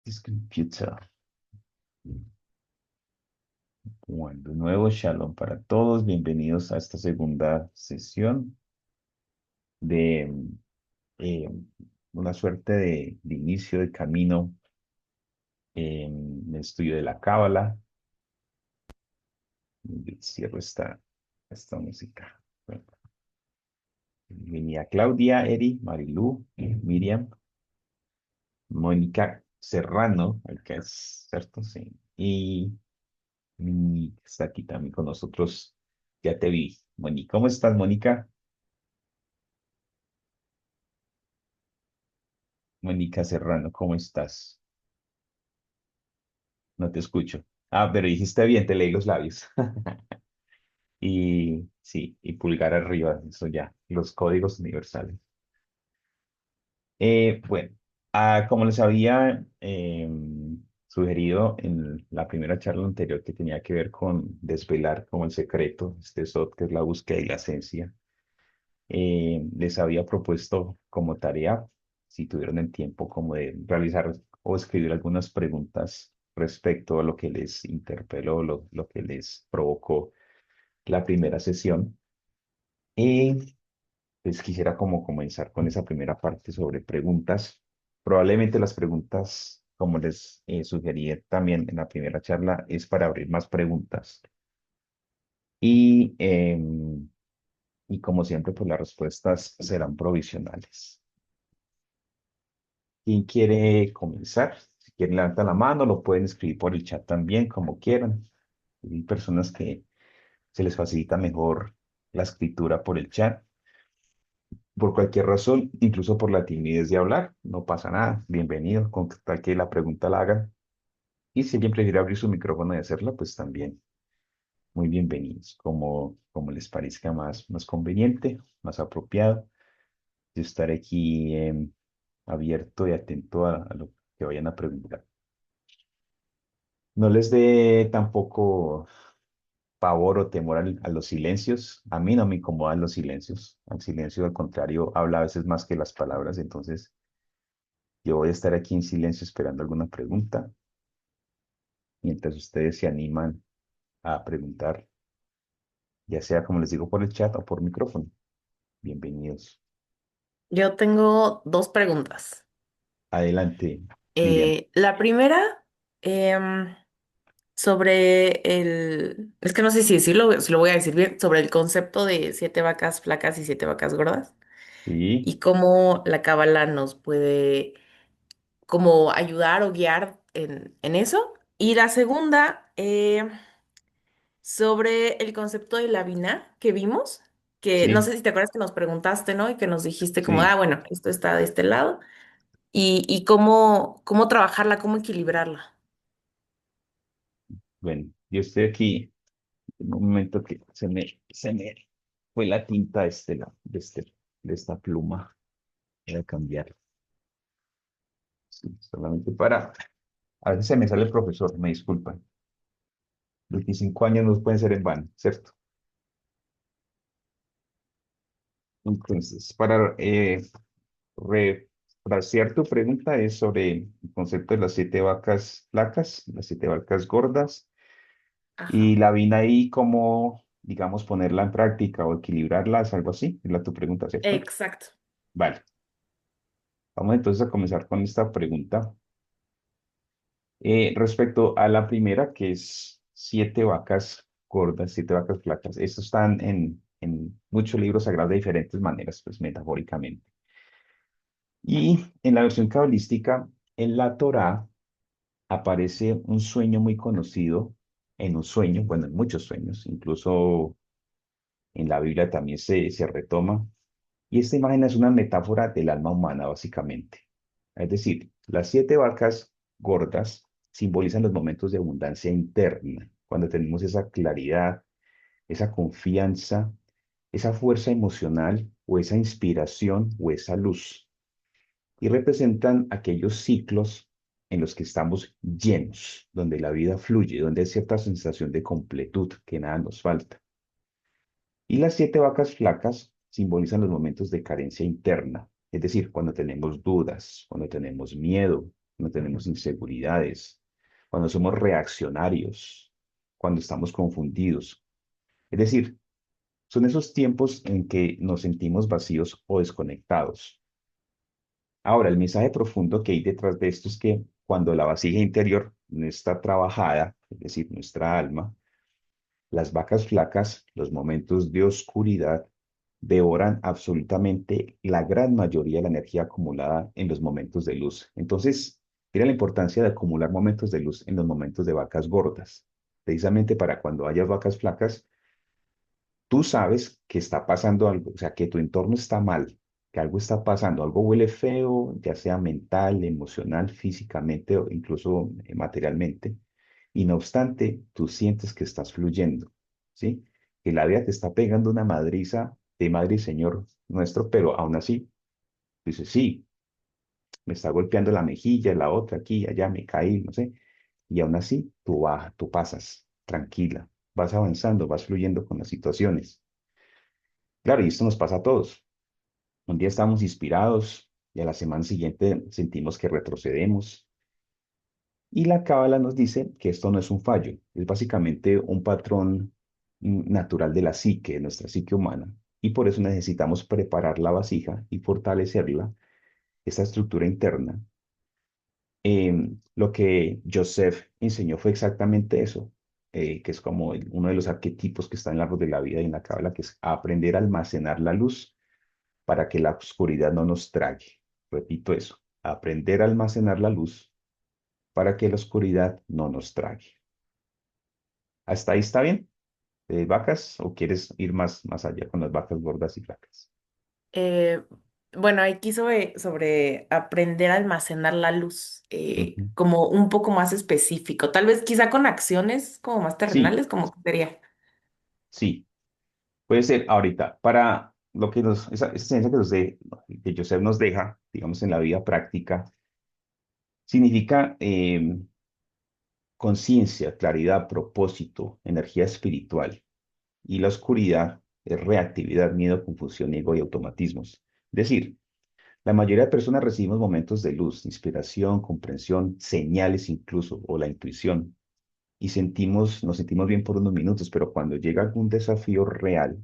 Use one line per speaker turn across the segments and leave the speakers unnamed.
This computer. Bueno, de nuevo, shalom para todos. Bienvenidos a esta segunda sesión de eh, una suerte de inicio de camino en el estudio de la Cábala. Cierro esta música. Bueno, venía Claudia, Eri, Marilú, Miriam, Mónica Serrano, el que es cierto, sí. Y está aquí también con nosotros. Ya te vi, Mónica. ¿Cómo estás, Mónica? Mónica Serrano, ¿cómo estás? No te escucho. Ah, pero dijiste bien, te leí los labios. Y sí, y pulgar arriba, eso ya, los códigos universales. Bueno, como les había sugerido en la primera charla anterior que tenía que ver con desvelar como el secreto, este SOT, que es la búsqueda y la esencia, les había propuesto como tarea, si tuvieron el tiempo, como de realizar o escribir algunas preguntas respecto a lo que les interpeló, lo que les provocó la primera sesión. Y pues quisiera como comenzar con esa primera parte sobre preguntas. Probablemente las preguntas, como les sugerí también en la primera charla, es para abrir más preguntas. Y, y como siempre, pues las respuestas serán provisionales. ¿Quién quiere comenzar? Si quieren levantar la mano, lo pueden escribir por el chat también, como quieran. Hay personas que se les facilita mejor la escritura por el chat, por cualquier razón, incluso por la timidez de hablar, no pasa nada, bienvenido, con tal que la pregunta la hagan. Y si alguien prefiere abrir su micrófono y hacerla, pues también muy bienvenidos, como les parezca más conveniente, más apropiado. Yo estaré aquí abierto y atento a lo que vayan a preguntar. No les dé tampoco pavor o temor a los silencios. A mí no me incomodan los silencios. Al silencio, al contrario, habla a veces más que las palabras. Entonces, yo voy a estar aquí en silencio esperando alguna pregunta, mientras ustedes se animan a preguntar, ya sea, como les digo, por el chat o por micrófono. Bienvenidos.
Yo tengo dos preguntas.
Adelante, Miriam.
La primera, em, sobre es que no sé si lo voy a decir bien, sobre el concepto de 7 vacas flacas y 7 vacas gordas
Sí,
y cómo la cábala nos puede como ayudar o guiar en eso. Y la segunda, sobre el concepto de la vina que vimos, que no
sí,
sé si te acuerdas que nos preguntaste, ¿no? Y que nos dijiste como,
sí.
bueno, esto está de este lado. Y cómo trabajarla, cómo equilibrarla.
Bueno, yo estoy aquí en un momento que se me fue la tinta de esta pluma. Voy a cambiar. Sí, solamente para. A veces se me sale el profesor, me disculpan. 25 años no pueden ser en vano, ¿cierto? Entonces, para refrasear tu pregunta es sobre el concepto de las 7 vacas flacas, las 7 vacas gordas, y
Ajá.
la vina ahí, cómo, digamos, ponerla en práctica o equilibrarlas, algo así, es tu pregunta, ¿cierto?
Exacto.
Vale, vamos entonces a comenzar con esta pregunta. Respecto a la primera, que es 7 vacas gordas, 7 vacas flacas, estos están en muchos libros sagrados de diferentes maneras, pues metafóricamente. Y en la versión cabalística, en la Torá, aparece un sueño muy conocido, en un sueño, bueno, en muchos sueños, incluso en la Biblia también se retoma. Y esta imagen es una metáfora del alma humana, básicamente. Es decir, las 7 vacas gordas simbolizan los momentos de abundancia interna, cuando tenemos esa claridad, esa confianza, esa fuerza emocional o esa inspiración o esa luz. Y representan aquellos ciclos en los que estamos llenos, donde la vida fluye, donde hay cierta sensación de completud, que nada nos falta. Y las 7 vacas flacas simbolizan los momentos de carencia interna, es decir, cuando tenemos dudas, cuando tenemos miedo, cuando tenemos inseguridades, cuando somos reaccionarios, cuando estamos confundidos. Es decir, son esos tiempos en que nos sentimos vacíos o desconectados. Ahora, el mensaje profundo que hay detrás de esto es que cuando la vasija interior no está trabajada, es decir, nuestra alma, las vacas flacas, los momentos de oscuridad, devoran absolutamente la gran mayoría de la energía acumulada en los momentos de luz. Entonces, mira la importancia de acumular momentos de luz en los momentos de vacas gordas. Precisamente para cuando haya vacas flacas, tú sabes que está pasando algo, o sea, que tu entorno está mal, que algo está pasando, algo huele feo, ya sea mental, emocional, físicamente o incluso materialmente. Y no obstante, tú sientes que estás fluyendo, ¿sí? Que la vida te está pegando una madriza de madre y Señor nuestro, pero aún así, dices, sí, me está golpeando la mejilla, la otra aquí, allá, me caí, no sé. Y aún así, tú pasas tranquila, vas avanzando, vas fluyendo con las situaciones. Claro, y esto nos pasa a todos. Un día estamos inspirados y a la semana siguiente sentimos que retrocedemos. Y la cábala nos dice que esto no es un fallo, es básicamente un patrón natural de la psique, de nuestra psique humana. Y por eso necesitamos preparar la vasija y fortalecerla, esa estructura interna. Lo que Joseph enseñó fue exactamente eso, que es como uno de los arquetipos que está en el árbol de la vida y en la cábala, que es aprender a almacenar la luz para que la oscuridad no nos trague. Repito eso, aprender a almacenar la luz para que la oscuridad no nos trague. ¿Hasta ahí está bien? ¿Vacas o quieres ir más allá con las vacas gordas y flacas?
Eh, bueno, aquí sobre aprender a almacenar la luz,
Ujú.
como un poco más específico, tal vez quizá con acciones como más
Sí,
terrenales, como que sería.
sí, puede ser ahorita. Para lo que esa enseñanza que Joseph nos deja, digamos, en la vida práctica, significa conciencia, claridad, propósito, energía espiritual. Y la oscuridad es reactividad, miedo, confusión, ego y automatismos. Es decir, la mayoría de personas recibimos momentos de luz, inspiración, comprensión, señales incluso, o la intuición, y nos sentimos bien por unos minutos, pero cuando llega algún desafío real,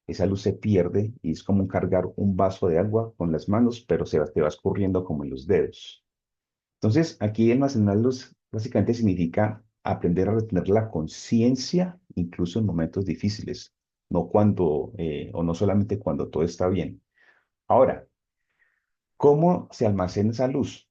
esa luz se pierde y es como cargar un vaso de agua con las manos, pero te va escurriendo como en los dedos. Entonces, aquí almacenar luz básicamente significa aprender a retener la conciencia incluso en momentos difíciles, no o no solamente cuando todo está bien. Ahora, ¿cómo se almacena esa luz?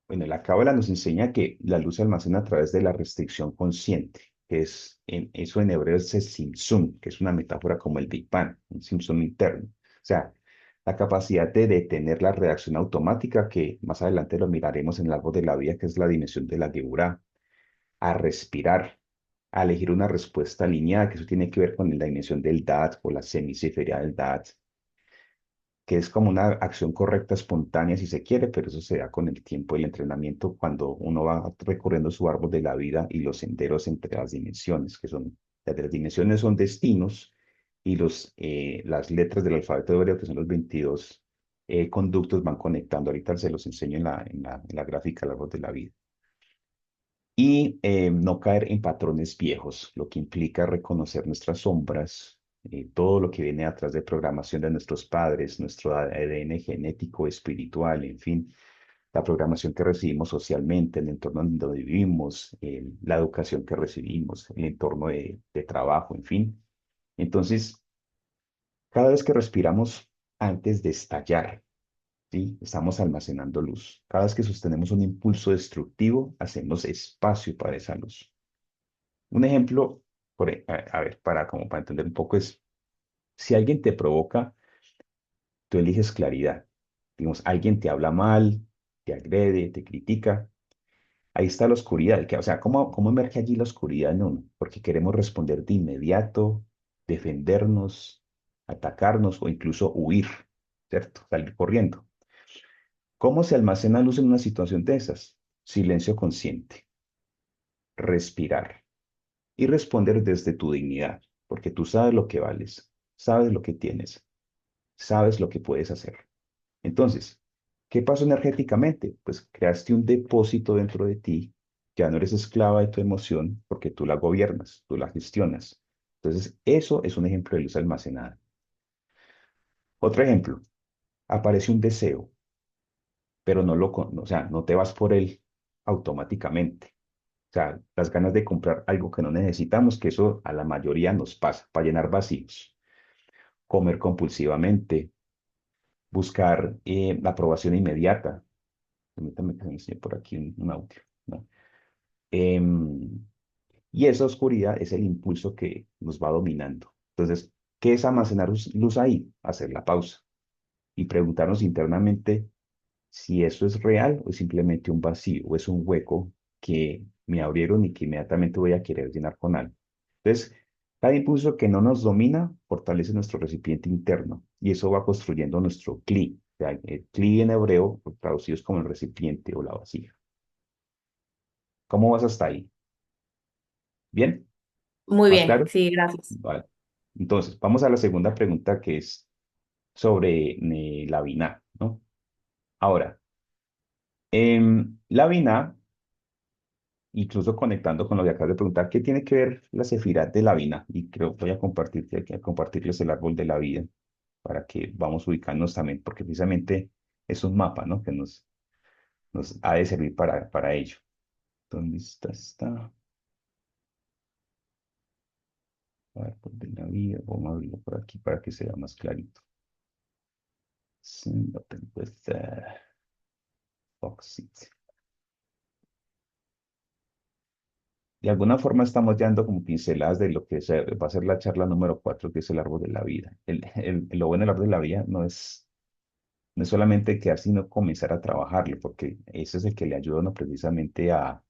Bueno, la Cábala nos enseña que la luz se almacena a través de la restricción consciente, que eso en hebreo es el Simsum, que es una metáfora como el Big Bang, un Simsum interno. O sea, la capacidad de detener la reacción automática, que más adelante lo miraremos en el árbol de la vida, que es la dimensión de la Geburá, a respirar, a elegir una respuesta alineada, que eso tiene que ver con la dimensión del Dat o la semisifericidad del Dat, que es como una acción correcta, espontánea, si se quiere, pero eso se da con el tiempo y el entrenamiento cuando uno va recorriendo su árbol de la vida y los senderos entre las dimensiones, las dimensiones son destinos y las letras del alfabeto hebreo, que son los 22 conductos, van conectando. Ahorita se los enseño en la gráfica del árbol de la vida. Y no caer en patrones viejos, lo que implica reconocer nuestras sombras, todo lo que viene atrás de programación de nuestros padres, nuestro ADN genético, espiritual, en fin, la programación que recibimos socialmente, el entorno en donde vivimos, la educación que recibimos, el entorno de trabajo, en fin. Entonces, cada vez que respiramos antes de estallar, ¿sí? Estamos almacenando luz. Cada vez que sostenemos un impulso destructivo, hacemos espacio para esa luz. Un ejemplo, a ver, para entender un poco es, si alguien te provoca, tú eliges claridad. Digamos, alguien te habla mal, te agrede, te critica, ahí está la oscuridad. O sea, ¿cómo emerge allí la oscuridad en uno? Porque queremos responder de inmediato, defendernos, atacarnos o incluso huir, ¿cierto? Salir corriendo. ¿Cómo se almacena luz en una situación de esas? Silencio consciente, respirar y responder desde tu dignidad, porque tú sabes lo que vales, sabes lo que tienes, sabes lo que puedes hacer. Entonces, ¿Qué pasó energéticamente? Pues creaste un depósito dentro de ti, ya no eres esclava de tu emoción porque tú la gobiernas, tú la gestionas. Entonces, eso es un ejemplo de luz almacenada. Otro ejemplo, aparece un deseo, pero o sea, no te vas por él automáticamente. O sea, las ganas de comprar algo que no necesitamos, que eso a la mayoría nos pasa, para llenar vacíos. Comer compulsivamente, buscar la aprobación inmediata. Permítame que se me enseñe por aquí un audio, ¿no? Em, y esa oscuridad es el impulso que nos va dominando. Entonces, ¿qué es almacenar luz ahí? Hacer la pausa y preguntarnos internamente si eso es real o es simplemente un vacío o es un hueco que me abrieron y que inmediatamente voy a querer llenar con algo. Entonces, cada impulso que no nos domina fortalece nuestro recipiente interno y eso va construyendo nuestro cli. O sea, el cli en hebreo, traducido es como el recipiente o la vasija. ¿Cómo vas hasta ahí? ¿Bien?
Muy
¿Más
bien,
claro?
sí, gracias.
Vale. Entonces, vamos a la segunda pregunta que es sobre la Binah, ¿no? Ahora, la Binah, incluso conectando con lo que acabas de preguntar, ¿qué tiene que ver la Sefirot de la Binah? Y creo que voy a compartirles el árbol de la vida para que vamos ubicándonos también, porque precisamente es un mapa, ¿no? Que nos ha de servir para ello. ¿Dónde está? Está árbol de la vida. Vamos a abrirlo por aquí para que sea más clarito. Sí, lo tengo. Foxit. De alguna forma estamos dando como pinceladas de lo que va a ser la charla número 4, que es el árbol de la vida. Lo bueno del árbol de la vida no es solamente quedar, sino comenzar a trabajarlo, porque ese es el que le ayuda a uno precisamente a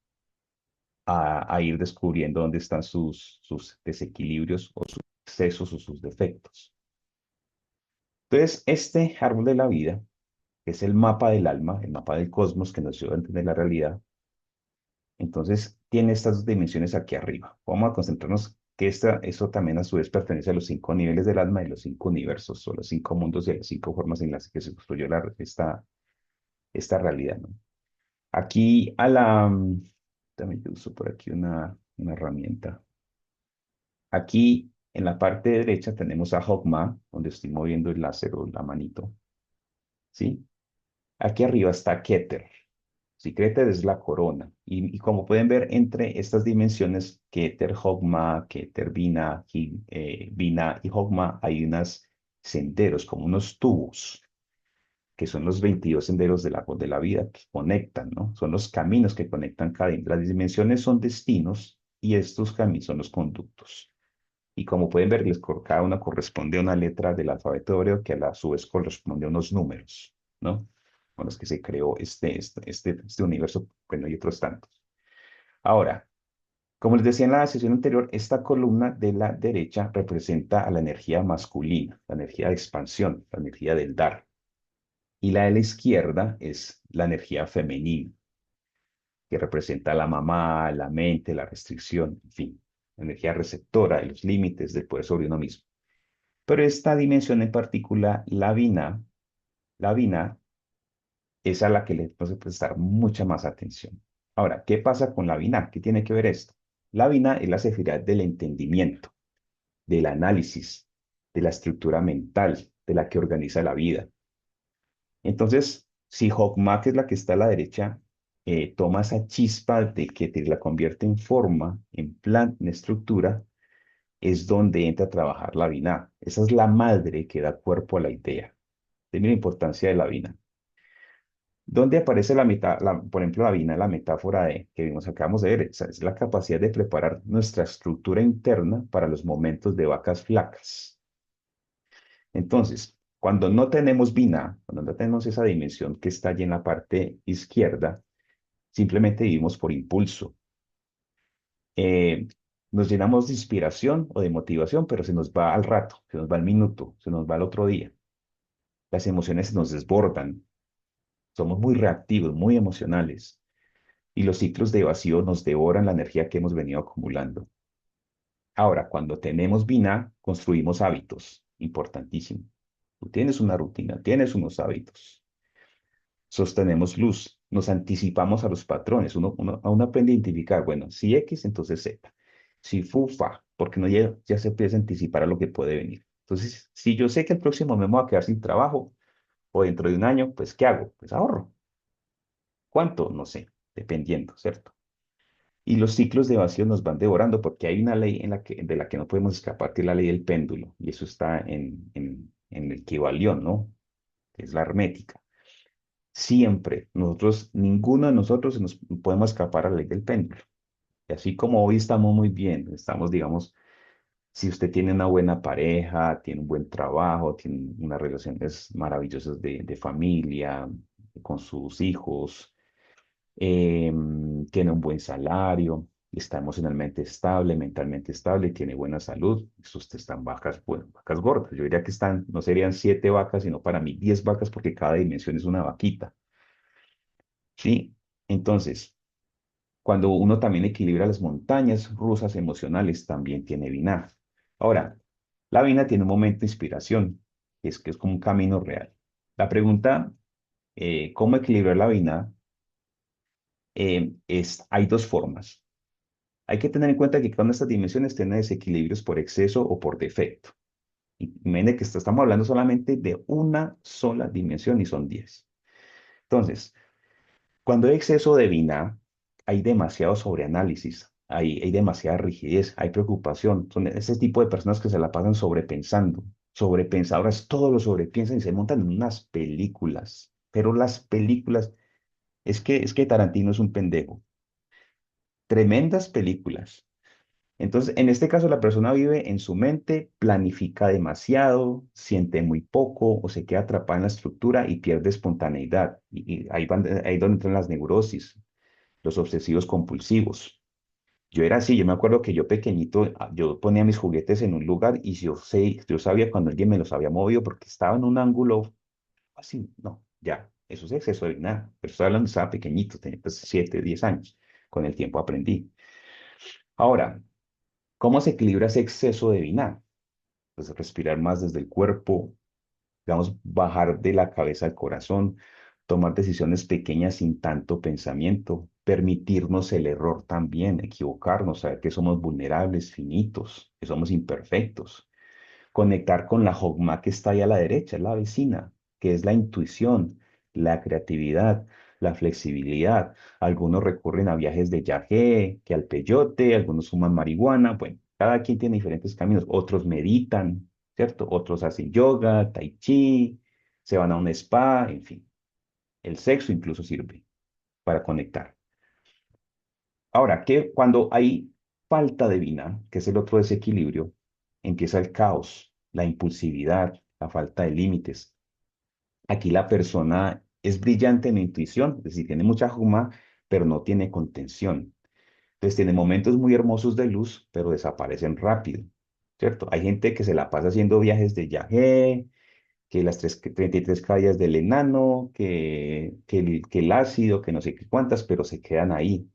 ir descubriendo dónde están sus desequilibrios o sus excesos o sus defectos. Entonces, este árbol de la vida, que es el mapa del alma, el mapa del cosmos que nos ayuda a entender la realidad. Entonces, tiene estas dos dimensiones aquí arriba. Vamos a concentrarnos que eso también a su vez pertenece a los 5 niveles del alma y los 5 universos, o los 5 mundos y las 5 formas en las que se construyó esta realidad, ¿no? Aquí también yo uso por aquí una herramienta. Aquí en la parte derecha tenemos a Hogma, donde estoy moviendo el láser o la manito, ¿sí? Aquí arriba está Keter. Si Keter es la corona. Y como pueden ver, entre estas dimensiones, Keter, Hogma, Keter, Binah y Hogma, hay unos senderos, como unos tubos, que son los 22 senderos de la vida que conectan, ¿no? Son los caminos que conectan las dimensiones son destinos y estos caminos son los conductos. Y como pueden ver, cada una corresponde a una letra del alfabeto hebreo que a la su vez corresponde a unos números, ¿no? Con los que se creó este universo, bueno, y otros tantos. Ahora, como les decía en la sesión anterior, esta columna de la derecha representa a la energía masculina, la energía de expansión, la energía del dar. Y la de la izquierda es la energía femenina, que representa a la mamá, la mente, la restricción, en fin, la energía receptora de los límites del poder sobre uno mismo. Pero esta dimensión en particular, la Binah es a la que le tenemos que prestar mucha más atención. Ahora, ¿qué pasa con la Binah? ¿Qué tiene que ver esto? La Binah es la sefirá del entendimiento, del análisis, de la estructura mental, de la que organiza la vida. Entonces, si Hokmah, que es la que está a la derecha, toma esa chispa de que te la convierte en forma, en plan, en estructura, es donde entra a trabajar la Binah. Esa es la madre que da cuerpo a la idea. De la importancia de la Binah. ¿Dónde aparece por ejemplo, la Binah, la metáfora que vimos, acabamos de ver? Es la capacidad de preparar nuestra estructura interna para los momentos de vacas flacas. Entonces, cuando no tenemos Binah, cuando no tenemos esa dimensión que está allí en la parte izquierda, simplemente vivimos por impulso. Eh, Nos llenamos de inspiración o de motivación, pero se nos va al rato, se nos va al minuto, se nos va al otro día. Las emociones se nos desbordan, somos muy reactivos, muy emocionales, y los ciclos de vacío nos devoran la energía que hemos venido acumulando. Ahora, cuando tenemos Binah, construimos hábitos, importantísimo. Tú tienes una rutina, tienes unos hábitos. sostenemos luz, nos anticipamos a los patrones, uno aprende a identificar, bueno, si X, entonces Z, si fu, fa, porque no ya se empieza a anticipar a lo que puede venir. Entonces, si yo sé que el próximo mes me voy a quedar sin trabajo o dentro de un año, pues ¿qué hago? Pues ahorro. ¿Cuánto? No sé, dependiendo, ¿cierto? Y los ciclos de vacío nos van devorando porque hay una ley de la que no podemos escapar, que es la ley del péndulo, y eso está en el Kybalión, ¿no? Que es la hermética. Siempre, ninguno de nosotros nos podemos escapar a la ley del péndulo. Y así como hoy estamos muy bien, estamos, digamos, si usted tiene una buena pareja, tiene un buen trabajo, tiene unas relaciones maravillosas de familia, con sus hijos, tiene un buen salario, está emocionalmente estable, mentalmente estable, tiene buena salud, eso usted está en vacas, bueno, vacas gordas. Yo diría que están, no serían 7 vacas, sino para mí 10 vacas, porque cada dimensión es una vaquita, ¿sí? Entonces, cuando uno también equilibra las montañas rusas emocionales, también tiene Binah. Ahora, la Binah tiene un momento de inspiración, que es como un camino real. La pregunta, ¿cómo equilibrar la Binah? Hay dos formas. Hay que tener en cuenta que cada una de estas dimensiones tiene desequilibrios por exceso o por defecto. Y imagínate que estamos hablando solamente de una sola dimensión y son 10. Entonces, cuando hay exceso de Binah, hay demasiado sobreanálisis, hay demasiada rigidez, hay preocupación. Son ese tipo de personas que se la pasan sobrepensando. Sobrepensadoras, todo lo sobrepiensan y se montan en unas películas. Pero las películas, es que Tarantino es un pendejo. Tremendas películas. Entonces, en este caso, la persona vive en su mente, planifica demasiado, siente muy poco o se queda atrapada en la estructura y pierde espontaneidad. Y ahí donde entran las neurosis, los obsesivos compulsivos. Yo era así, yo me acuerdo que yo pequeñito, yo ponía mis juguetes en un lugar y yo sabía cuando alguien me los había movido porque estaba en un ángulo así, no, ya, eso es exceso de nada. Pero estoy hablando, estaba pequeñito, tenía pues 7, 10 años. Con el tiempo aprendí. Ahora, ¿cómo se equilibra ese exceso de vina? Pues respirar más desde el cuerpo, digamos, bajar de la cabeza al corazón, tomar decisiones pequeñas sin tanto pensamiento, permitirnos el error también, equivocarnos, saber que somos vulnerables, finitos, que somos imperfectos, conectar con la Jogma que está ahí a la derecha, la vecina, que es la intuición, la creatividad, la flexibilidad. Algunos recurren a viajes de yagé, que al peyote, algunos fuman marihuana, bueno, cada quien tiene diferentes caminos, otros meditan, ¿cierto? Otros hacen yoga, tai chi, se van a un spa, en fin. El sexo incluso sirve para conectar. Ahora, cuando hay falta de vina, que es el otro desequilibrio, empieza el caos, la impulsividad, la falta de límites. Aquí la persona es brillante en intuición, es decir, tiene mucha juma, pero no tiene contención. Entonces tiene momentos muy hermosos de luz, pero desaparecen rápido, ¿cierto? Hay gente que se la pasa haciendo viajes de yagé, que las 33 caídas del enano, que el ácido, que no sé qué cuántas, pero se quedan ahí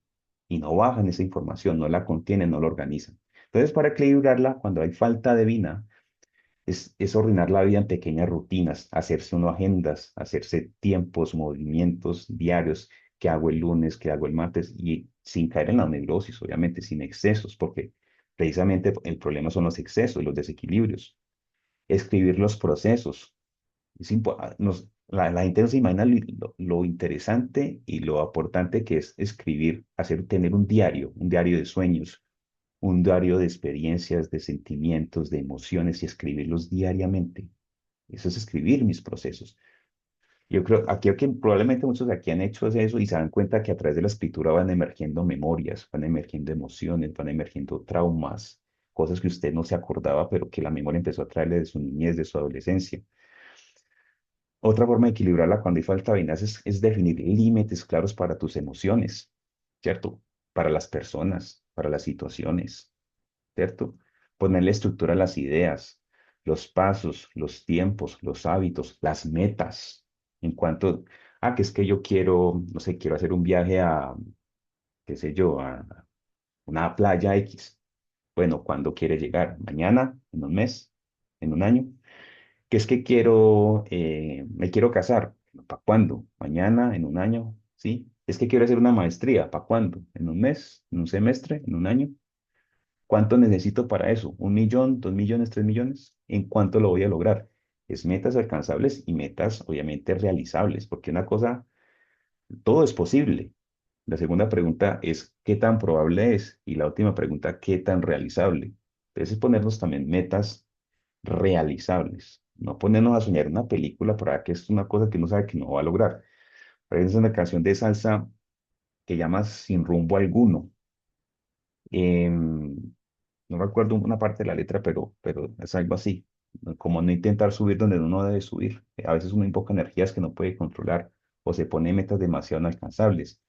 y no bajan esa información, no la contienen, no la organizan. Entonces, para equilibrarla, cuando hay falta de vina, es ordenar la vida en pequeñas rutinas, hacerse uno agendas, hacerse tiempos, movimientos diarios, que hago el lunes, que hago el martes, y sin caer en la neurosis, obviamente, sin excesos, porque precisamente el problema son los excesos, los desequilibrios. Escribir los procesos. La gente no se imagina lo interesante y lo aportante que es escribir, tener un diario de sueños, un diario de experiencias, de sentimientos, de emociones y escribirlos diariamente. Eso es escribir mis procesos. Yo creo, aquí que probablemente muchos de aquí han hecho eso y se dan cuenta que a través de la escritura van emergiendo memorias, van emergiendo emociones, van emergiendo traumas, cosas que usted no se acordaba, pero que la memoria empezó a traerle de su niñez, de su adolescencia. Otra forma de equilibrarla cuando hay falta de vainas es definir límites claros para tus emociones, ¿cierto? Para las personas, para las situaciones, ¿cierto? Ponerle estructura a las ideas, los pasos, los tiempos, los hábitos, las metas. En cuanto a que es que yo quiero, no sé, quiero hacer un viaje a, qué sé yo, a una playa X. Bueno, ¿cuándo quiere llegar? ¿Mañana? ¿En un mes? ¿En un año? Que es que me quiero casar. ¿Para cuándo? ¿Mañana? ¿En un año? ¿Sí? Es que quiero hacer una maestría. ¿Para cuándo? ¿En un mes? ¿En un semestre? ¿En un año? ¿Cuánto necesito para eso? ¿Un millón? ¿Dos millones? ¿Tres millones? ¿En cuánto lo voy a lograr? Es metas alcanzables y metas obviamente realizables, porque una cosa, todo es posible. La segunda pregunta es, ¿qué tan probable es? Y la última pregunta, ¿qué tan realizable? Entonces es ponernos también metas realizables, no ponernos a soñar una película para que es una cosa que uno sabe que no va a lograr. Es una canción de salsa que llama Sin rumbo alguno. Em, no recuerdo una parte de la letra, pero es algo así, ¿no? Como no intentar subir donde uno no debe subir. A veces uno invoca energías que no puede controlar o se pone metas demasiado inalcanzables.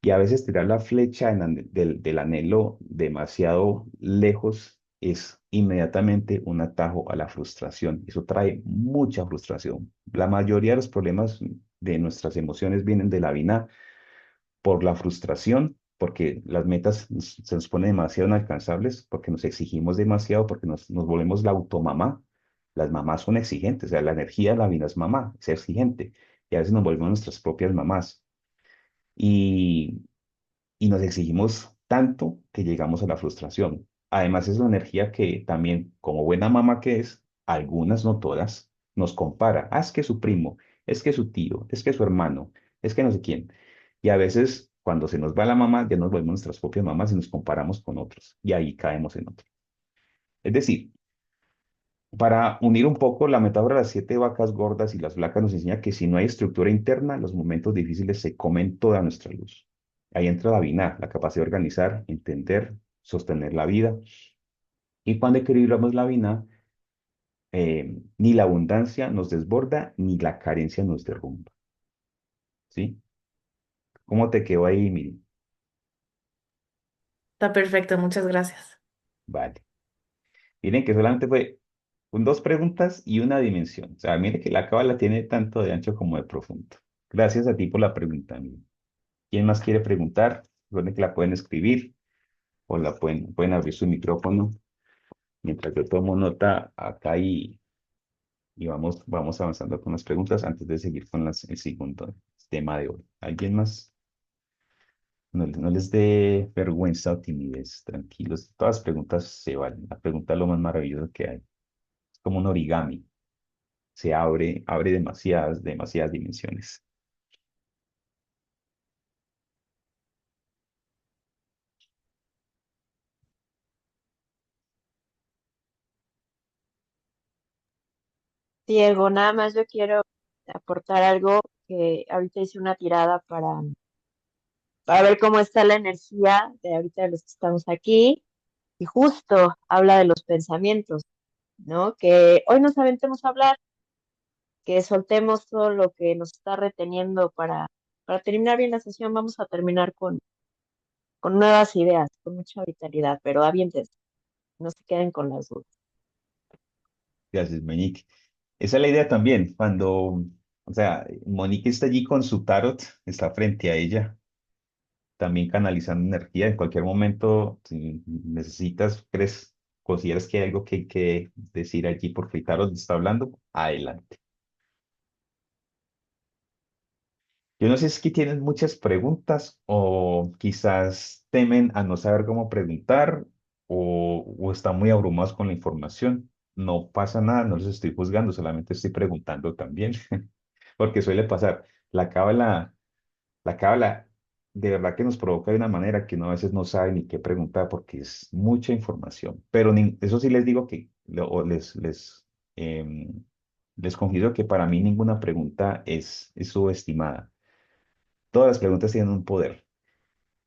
Y a veces tirar la flecha del anhelo demasiado lejos es inmediatamente un atajo a la frustración. Eso trae mucha frustración. La mayoría de los problemas de nuestras emociones vienen de la vina por la frustración, porque las metas se nos ponen demasiado inalcanzables, porque nos exigimos demasiado, porque nos volvemos la automamá. Las mamás son exigentes, o sea, la energía de la vida es mamá, es exigente, y a veces nos volvemos nuestras propias mamás. Y, y nos exigimos tanto que llegamos a la frustración. Además, es una energía que también, como buena mamá que es, algunas, no todas, nos compara. Ah, es que su primo, es que su tío, es que su hermano, es que no sé quién. Y a veces, cuando se nos va la mamá, ya nos volvemos nuestras propias mamás y nos comparamos con otros. Y ahí caemos en otro. Es decir, para unir un poco la metáfora de las siete vacas gordas y las flacas nos enseña que si no hay estructura interna, los momentos difíciles se comen toda nuestra luz. Ahí entra la vina, la capacidad de organizar, entender, sostener la vida. Y cuando equilibramos la vina, ni la abundancia nos desborda, ni la carencia nos derrumba. ¿Sí? ¿Cómo te quedó ahí, Miri?
Está perfecto, muchas gracias.
Vale. Miren que solamente fue con dos preguntas y una dimensión. O sea, mire que la cábala tiene tanto de ancho como de profundo. Gracias a ti por la pregunta, Miri. ¿Quién más quiere preguntar? Recuerden que la pueden escribir o pueden abrir su micrófono mientras yo tomo nota acá y vamos avanzando con las preguntas antes de seguir con el segundo tema de hoy. ¿Alguien más? No les dé vergüenza o timidez, tranquilos. Todas las preguntas se valen. La pregunta es lo más maravilloso que hay. Es como un origami. Se abre demasiadas dimensiones.
Diego, nada más yo quiero aportar algo que ahorita hice una tirada para ver cómo está la energía de ahorita de los que estamos aquí y justo habla de los pensamientos, ¿no? Que hoy nos aventemos a hablar, que soltemos todo lo que nos está reteniendo para terminar bien la sesión. Vamos a terminar con nuevas ideas, con mucha vitalidad, pero aviéntense, no se queden con las dudas.
Gracias, Monique. Esa es la idea también. O sea, Monique está allí con su tarot, está frente a ella también canalizando energía. En cualquier momento, si necesitas, consideras que hay algo que hay que decir allí por Tarot está hablando, adelante. Yo no sé si es que tienen muchas preguntas o quizás temen a no saber cómo preguntar o están muy abrumados con la información. No pasa nada, no los estoy juzgando, solamente estoy preguntando también, porque suele pasar. La cábala La cábala de verdad que nos provoca de una manera que uno a veces no sabe ni qué preguntar porque es mucha información. Pero eso sí les digo que, o les confieso que para mí ninguna pregunta es subestimada. Todas las preguntas tienen un poder.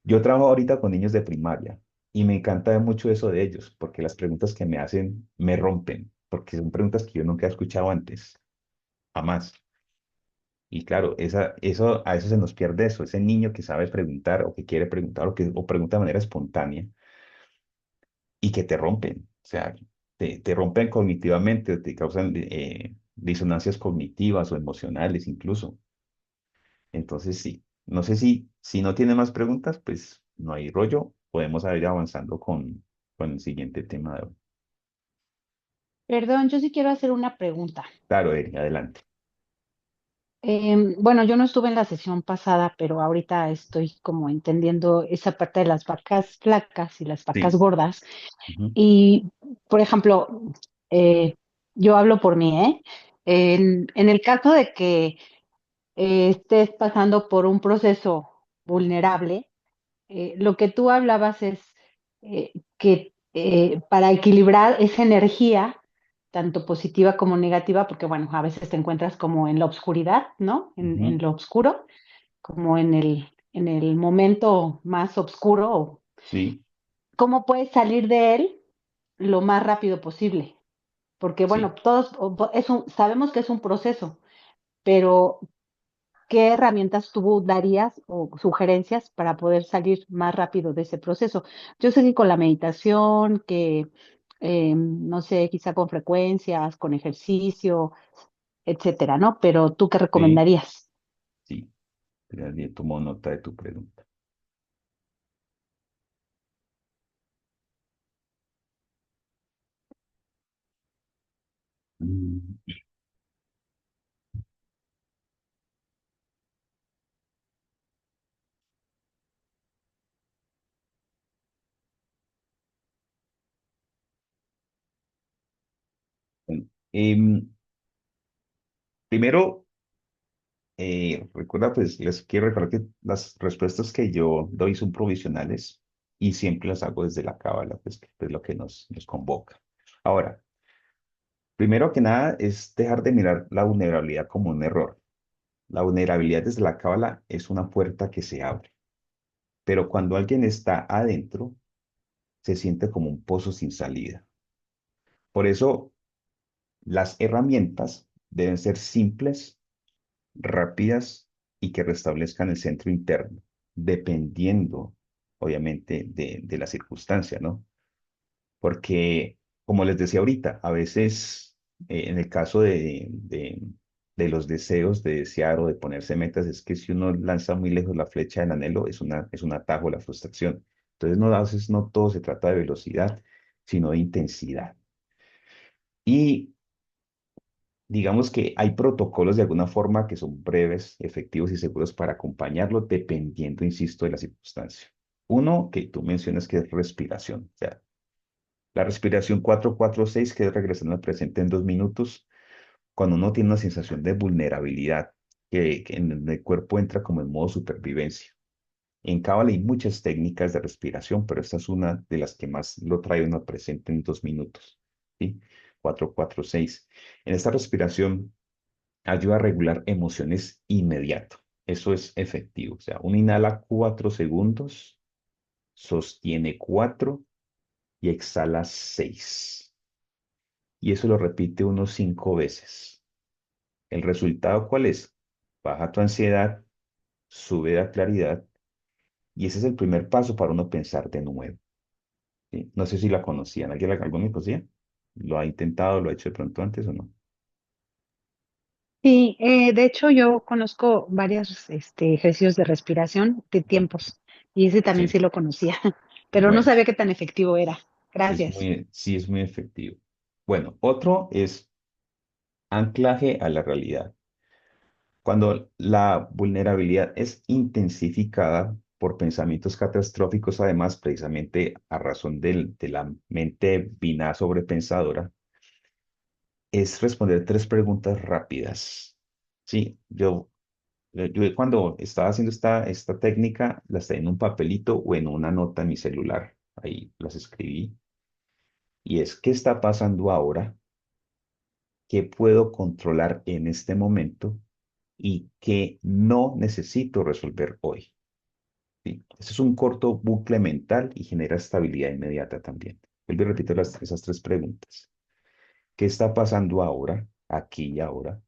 Yo trabajo ahorita con niños de primaria y me encanta mucho eso de ellos porque las preguntas que me hacen me rompen, porque son preguntas que yo nunca he escuchado antes, jamás. Y claro, a veces se nos pierde eso, ese niño que sabe preguntar o que quiere preguntar o pregunta de manera espontánea y que te rompen, o sea, te rompen cognitivamente, te causan disonancias cognitivas o emocionales incluso. Entonces, sí, no sé si no tiene más preguntas, pues no hay rollo, podemos ir avanzando con el siguiente tema de hoy.
Perdón, yo sí quiero hacer una pregunta.
Claro, Eri, adelante.
Bueno, yo no estuve en la sesión pasada, pero ahorita estoy como entendiendo esa parte de las vacas flacas y las vacas
Sí.
gordas.
Ujú.
Y, por ejemplo, eh, yo hablo por mí, ¿eh? En el caso de que estés pasando por un proceso vulnerable, lo que tú hablabas es que para equilibrar esa energía, tanto positiva como negativa, porque bueno, a veces te encuentras como en la oscuridad, ¿no? En
Ujú.
lo oscuro, como en el momento más oscuro,
Sí,
¿cómo puedes salir de él lo más rápido posible? Porque bueno,
sí,
todos sabemos que es un proceso, pero ¿qué herramientas tú darías o sugerencias para poder salir más rápido de ese proceso? Yo sé que con la meditación, que no sé, quizá con frecuencias, con ejercicio, etcétera, ¿no? Pero ¿tú qué
sí,
recomendarías?
sí. Ya tomo nota de tu pregunta. Mm, bueno, primero, recuerda, pues les quiero recordar que las respuestas que yo doy son provisionales y siempre las hago desde la cábala, pues que es lo que nos convoca. Ahora, primero que nada es dejar de mirar la vulnerabilidad como un error. La vulnerabilidad desde la cábala es una puerta que se abre, pero cuando alguien está adentro, se siente como un pozo sin salida. Por eso, las herramientas deben ser simples, rápidas y que restablezcan el centro interno, dependiendo, obviamente, de la circunstancia, ¿no? Porque, como les decía ahorita, a veces, en el caso de los deseos de desear o de ponerse metas, es que si uno lanza muy lejos la flecha del anhelo, es un atajo a la frustración. Entonces, no, a veces no todo se trata de velocidad, sino de intensidad. Y digamos que hay protocolos de alguna forma que son breves, efectivos y seguros para acompañarlo, dependiendo, insisto, de la circunstancia. Uno que tú mencionas que es respiración. O sea, la respiración 4-4-6 que es regresando al presente en 2 minutos, cuando uno tiene una sensación de vulnerabilidad, que en el cuerpo entra como en modo supervivencia. En Cábala hay muchas técnicas de respiración, pero esta es una de las que más lo trae uno al presente en 2 minutos. ¿Sí? 4-4-6. En esta respiración ayuda a regular emociones inmediato. Eso es efectivo. O sea, uno inhala 4 segundos, sostiene 4 y exhala 6. Y eso lo repite unos 5 veces. ¿El resultado cuál es? Baja tu ansiedad, sube la claridad y ese es el primer paso para uno pensar de nuevo. ¿Sí? No sé si la conocían. ¿Alguien me conocía? ¿Lo ha intentado? ¿Lo ha hecho de pronto antes o no?
Sí, de hecho yo conozco varios ejercicios de respiración de
Ujú.
tiempos y ese también
Sí,
sí lo conocía, pero no
bueno,
sabía qué tan efectivo era. Gracias.
sí es muy efectivo. Bueno, otro es anclaje a la realidad. Cuando la vulnerabilidad es intensificada por pensamientos catastróficos, además, precisamente a razón de la mente binaz sobrepensadora, es responder 3 preguntas rápidas. Sí, yo cuando estaba haciendo esta técnica, las tenía en un papelito o en una nota en mi celular. Ahí las escribí. Y es, ¿qué está pasando ahora? ¿Qué puedo controlar en este momento? ¿Y qué no necesito resolver hoy? ¿Sí? Este es un corto bucle mental y genera estabilidad inmediata también. Vuelvo y repito esas 3 preguntas. ¿Qué está pasando ahora, aquí y ahora?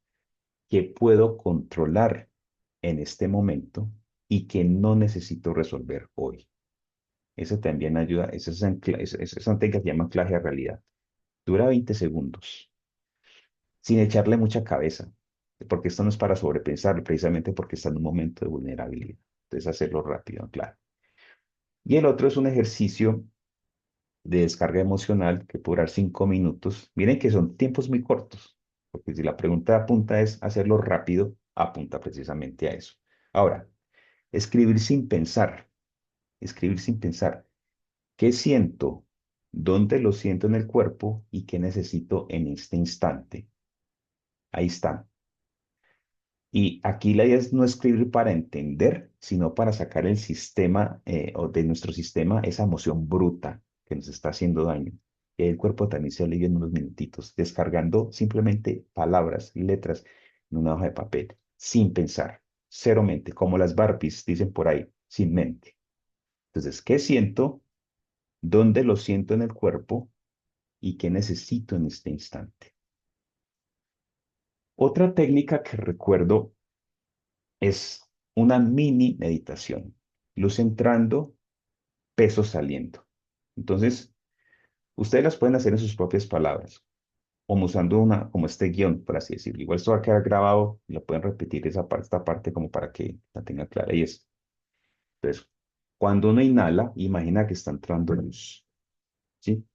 ¿Qué puedo controlar en este momento y que no necesito resolver hoy? Eso también ayuda, esa es una técnica que se llama anclaje a realidad. Dura 20 segundos, sin echarle mucha cabeza, porque esto no es para sobrepensar, precisamente porque está en un momento de vulnerabilidad. Entonces, hacerlo rápido, claro. Y el otro es un ejercicio de descarga emocional que puede durar 5 minutos. Miren que son tiempos muy cortos, porque si la pregunta apunta es hacerlo rápido, apunta precisamente a eso. Ahora, escribir sin pensar, escribir sin pensar. ¿Qué siento? ¿Dónde lo siento en el cuerpo? ¿Y qué necesito en este instante? Ahí está. Y aquí la idea es no escribir para entender, sino para sacar el sistema o de nuestro sistema esa emoción bruta que nos está haciendo daño. Y el cuerpo también se alivia en unos minutitos, descargando simplemente palabras, letras en una hoja de papel, sin pensar, cero mente, como las Barbies dicen por ahí, sin mente. Entonces, ¿qué siento? ¿Dónde lo siento en el cuerpo? ¿Y qué necesito en este instante? Otra técnica que recuerdo es una mini meditación, luz entrando, peso saliendo. Entonces, ustedes las pueden hacer en sus propias palabras, como usando como este guión, por así decirlo. Igual esto va a quedar grabado y lo pueden repetir esta parte como para que la tengan clara. Y es, entonces, cuando uno inhala, imagina que está entrando luz, ¿sí?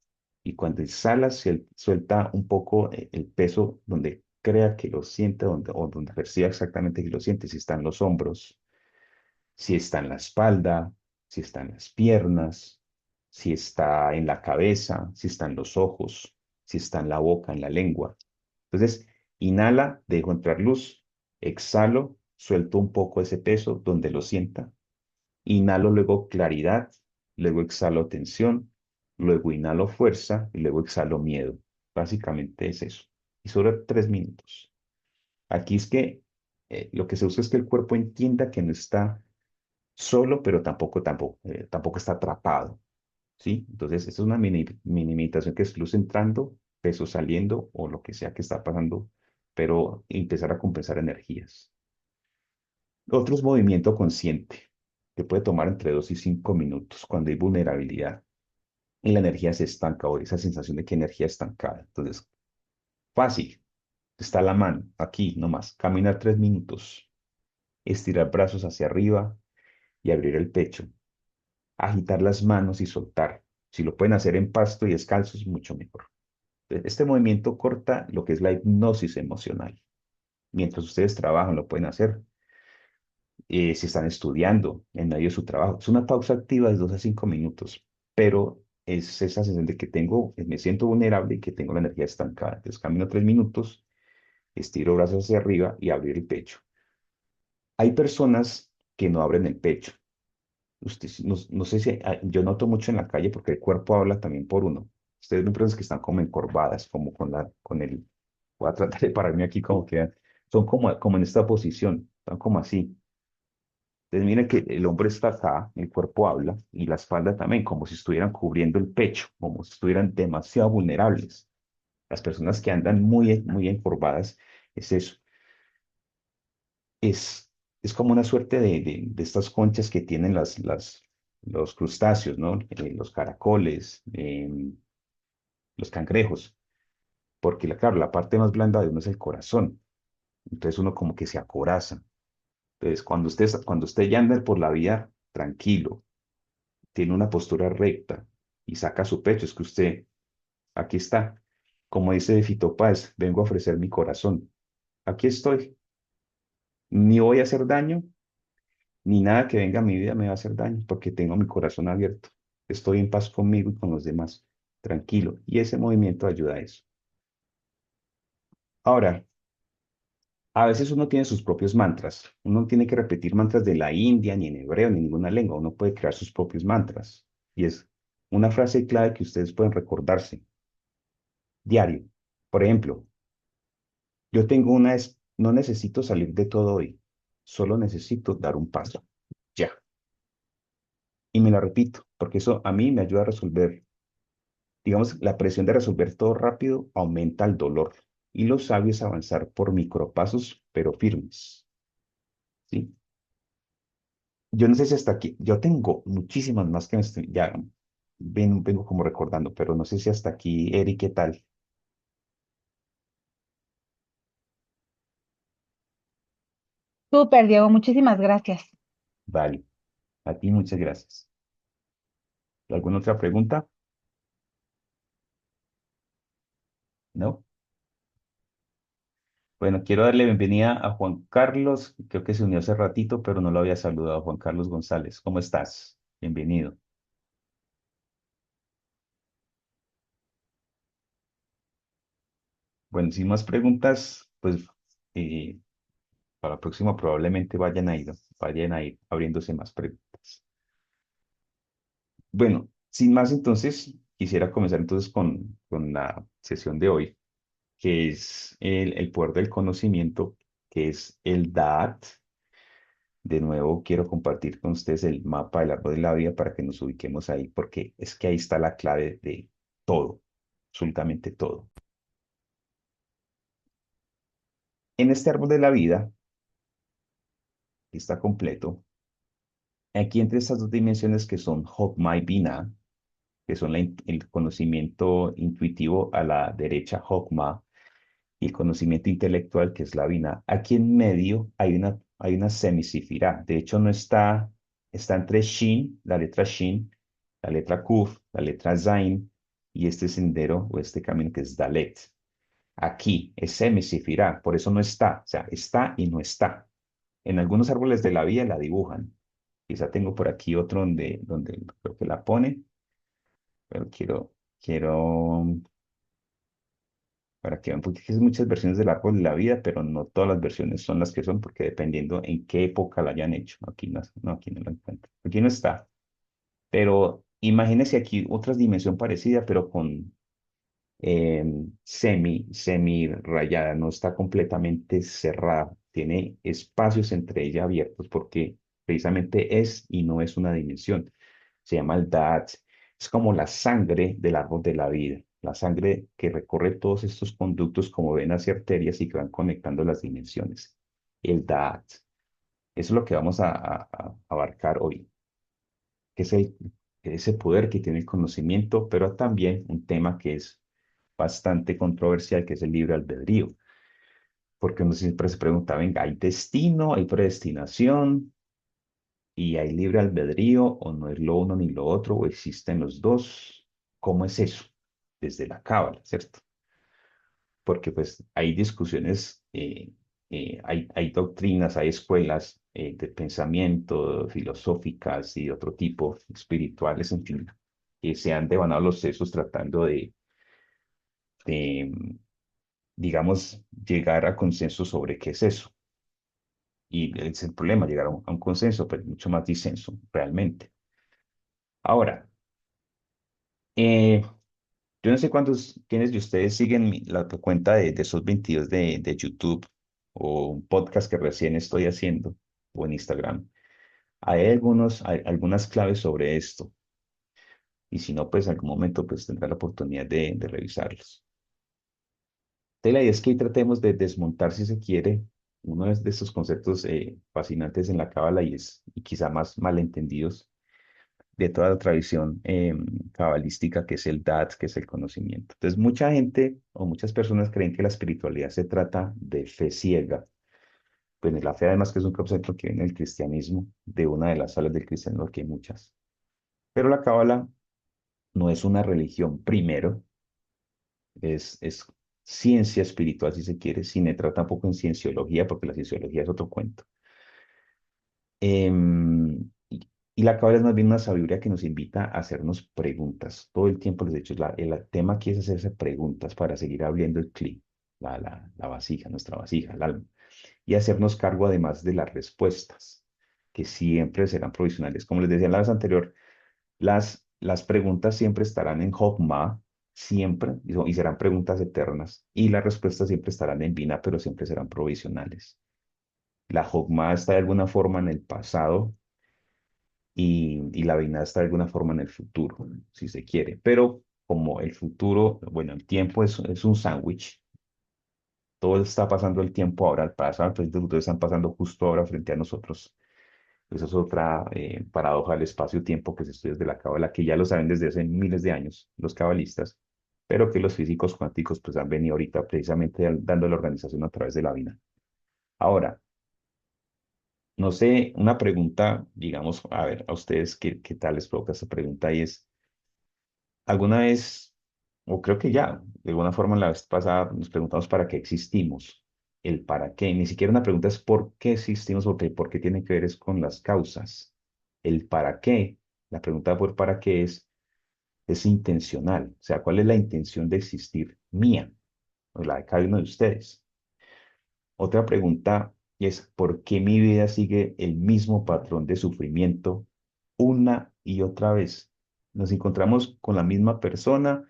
Y cuando exhala, suelta un poco el peso donde crea que lo siente o donde perciba exactamente que lo siente, si está en los hombros, si está en la espalda, si está en las piernas, si está en la cabeza, si está en los ojos, si está en la boca, en la lengua. Entonces, inhala, dejo entrar luz, exhalo, suelto un poco ese peso donde lo sienta, inhalo luego claridad, luego exhalo tensión, luego inhalo fuerza y luego exhalo miedo. Básicamente es eso. Y solo 3 minutos. Aquí es que lo que se usa es que el cuerpo entienda que no está solo, pero tampoco está atrapado, ¿sí? Entonces, esta es una mini meditación que es luz entrando, peso saliendo o lo que sea que está pasando, pero empezar a compensar energías. Otro es movimiento consciente, que puede tomar entre 2 y 5 minutos cuando hay vulnerabilidad y la energía se estanca o esa sensación de que energía estancada. Entonces, fácil, está la mano, aquí nomás, caminar 3 minutos, estirar brazos hacia arriba y abrir el pecho, agitar las manos y soltar. Si lo pueden hacer en pasto y descalzos, mucho mejor. Este movimiento corta lo que es la hipnosis emocional. Mientras ustedes trabajan, lo pueden hacer. Si están estudiando en medio de su trabajo. Es una pausa activa de 2 a 5 minutos, pero es esa sensación de que me siento vulnerable y que tengo la energía estancada. Entonces camino 3 minutos, estiro brazos hacia arriba y abrir el pecho. Hay personas que no abren el pecho. No sé si yo noto mucho en la calle porque el cuerpo habla también por uno. Ustedes ven personas que están como encorvadas, como voy a tratar de pararme aquí como que son como en esta posición, están como así. Entonces, miren que el hombro está acá, el cuerpo habla, y la espalda también, como si estuvieran cubriendo el pecho, como si estuvieran demasiado vulnerables. Las personas que andan muy encorvadas, es eso. Es, es como una suerte de estas conchas que tienen los crustáceos, ¿no? Los caracoles, los cangrejos, porque claro, la parte más blanda de uno es el corazón. Entonces uno como que se acoraza. Entonces, cuando usted ya anda por la vida tranquilo, tiene una postura recta y saca su pecho, es que usted, aquí está, como dice Fito Páez, vengo a ofrecer mi corazón. Aquí estoy, ni voy a hacer daño, ni nada que venga a mi vida me va a hacer daño, porque tengo mi corazón abierto. Estoy en paz conmigo y con los demás, tranquilo. Y ese movimiento ayuda a eso. Ahora, a veces uno tiene sus propios mantras. Uno no tiene que repetir mantras de la India, ni en hebreo, ni en ninguna lengua. Uno puede crear sus propios mantras. Y es una frase clave que ustedes pueden recordarse diario. Por ejemplo, no necesito salir de todo hoy, solo necesito dar un paso. Ya. Y me la repito, porque eso a mí me ayuda a resolver, digamos, la presión de resolver todo rápido aumenta el dolor. Y lo sabio es avanzar por micropasos, pero firmes. ¿Sí? Yo no sé si hasta aquí, yo tengo muchísimas más que ya vengo como recordando, pero no sé si hasta aquí, Eric, ¿qué tal?
Súper, Diego, muchísimas gracias.
Vale, a ti muchas gracias. ¿Alguna otra pregunta? ¿No? Bueno, quiero darle bienvenida a Juan Carlos, creo que se unió hace ratito, pero no lo había saludado. Juan Carlos González, ¿cómo estás? Bienvenido. Bueno, sin más preguntas, pues eh, para la próxima probablemente vayan a ir abriéndose más preguntas. Bueno, sin más entonces, quisiera comenzar entonces con la sesión de hoy, que es el poder del conocimiento, que es el DAAT. De nuevo, quiero compartir con ustedes el mapa del árbol de la vida para que nos ubiquemos ahí, porque es que ahí está la clave de todo, absolutamente todo. En este árbol de la vida, que está completo, aquí entre estas dos dimensiones que son Hokmah y Binah, que son el conocimiento intuitivo a la derecha, Hokmah, y el conocimiento intelectual, que es la Binah. Aquí en medio hay una semisifirá. De hecho, no está entre Shin, la letra Kuf, la letra Zain, y este sendero o este camino que es Dalet. Aquí es semisifirá, por eso no está, o sea, está y no está. En algunos árboles de la vida la dibujan. Quizá tengo por aquí otro donde creo que la pone, pero quiero para que vean, porque hay muchas versiones del árbol de la vida, pero no todas las versiones son las que son, porque dependiendo en qué época la hayan hecho. Aquí no lo encuentro. Aquí no está. Pero imagínense aquí otra dimensión parecida, pero con semi rayada, no está completamente cerrada. Tiene espacios entre ellas abiertos porque precisamente es y no es una dimensión. Se llama el Da'at. Es como la sangre del árbol de la vida, la sangre que recorre todos estos conductos como venas y arterias y que van conectando las dimensiones. El Da'at. Eso es lo que vamos a abarcar hoy, que es ese poder que tiene el conocimiento, pero también un tema que es bastante controversial, que es el libre albedrío, porque uno siempre se pregunta, venga, ¿hay destino, hay predestinación y hay libre albedrío o no es lo uno ni lo otro o existen los dos? ¿Cómo es eso? Desde la cábala, ¿cierto? Porque pues hay discusiones, hay doctrinas, hay escuelas de pensamiento, filosóficas y de otro tipo, espirituales, en fin, que se han devanado los sesos tratando de, digamos, llegar a consenso sobre qué es eso. Y es el problema, llegar a un consenso, pero mucho más disenso, realmente. Ahora, eh, yo no sé quiénes de ustedes siguen la cuenta de esos 22 de YouTube o un podcast que recién estoy haciendo o en Instagram. Hay algunas claves sobre esto. Y si no, pues en algún momento pues tendrá la oportunidad de revisarlos. Entonces, la idea es que ahí tratemos de desmontar, si se quiere, uno de estos conceptos fascinantes en la Cábala y quizá más malentendidos de toda la tradición cabalística, que es el Dat, que es el conocimiento. Entonces, mucha gente o muchas personas creen que la espiritualidad se trata de fe ciega. Pues la fe, además, que es un concepto que viene del cristianismo, de una de las salas del cristianismo, que hay muchas. Pero la Cábala no es una religión primero, es ciencia espiritual, si se quiere, sin entrar tampoco en cienciología, porque la cienciología es otro cuento. Y la cábala es más bien una sabiduría que nos invita a hacernos preguntas. Todo el tiempo les he dicho, el tema aquí es hacerse preguntas para seguir abriendo el clic, la vasija, nuestra vasija, el alma, y hacernos cargo además de las respuestas, que siempre serán provisionales. Como les decía la vez anterior, las preguntas siempre estarán en Hokmah, siempre, y serán preguntas eternas, y las respuestas siempre estarán en Binah, pero siempre serán provisionales. La Hokmah está de alguna forma en el pasado y la Binah está de alguna forma en el futuro, si se quiere. Pero como el futuro, bueno, el tiempo es un sándwich, todo está pasando el tiempo ahora, el pasado, el presente y el futuro están pasando justo ahora frente a nosotros. Esa es otra paradoja del espacio-tiempo que se estudia desde la cábala, que ya lo saben desde hace miles de años los cabalistas, pero que los físicos cuánticos pues han venido ahorita precisamente dando la organización a través de la Binah. Ahora, no sé, una pregunta, digamos, a ver, a ustedes, ¿qué tal les provoca esta pregunta? Y es, ¿alguna vez, o creo que ya, de alguna forma la vez pasada nos preguntamos para qué existimos? el para qué. Ni siquiera una pregunta es por qué existimos, porque el por qué tiene que ver es con las causas. El para qué, la pregunta por para qué es intencional. O sea, ¿cuál es la intención de existir mía o la de cada uno de ustedes? Otra pregunta es, ¿por qué mi vida sigue el mismo patrón de sufrimiento una y otra vez? Nos encontramos con la misma persona,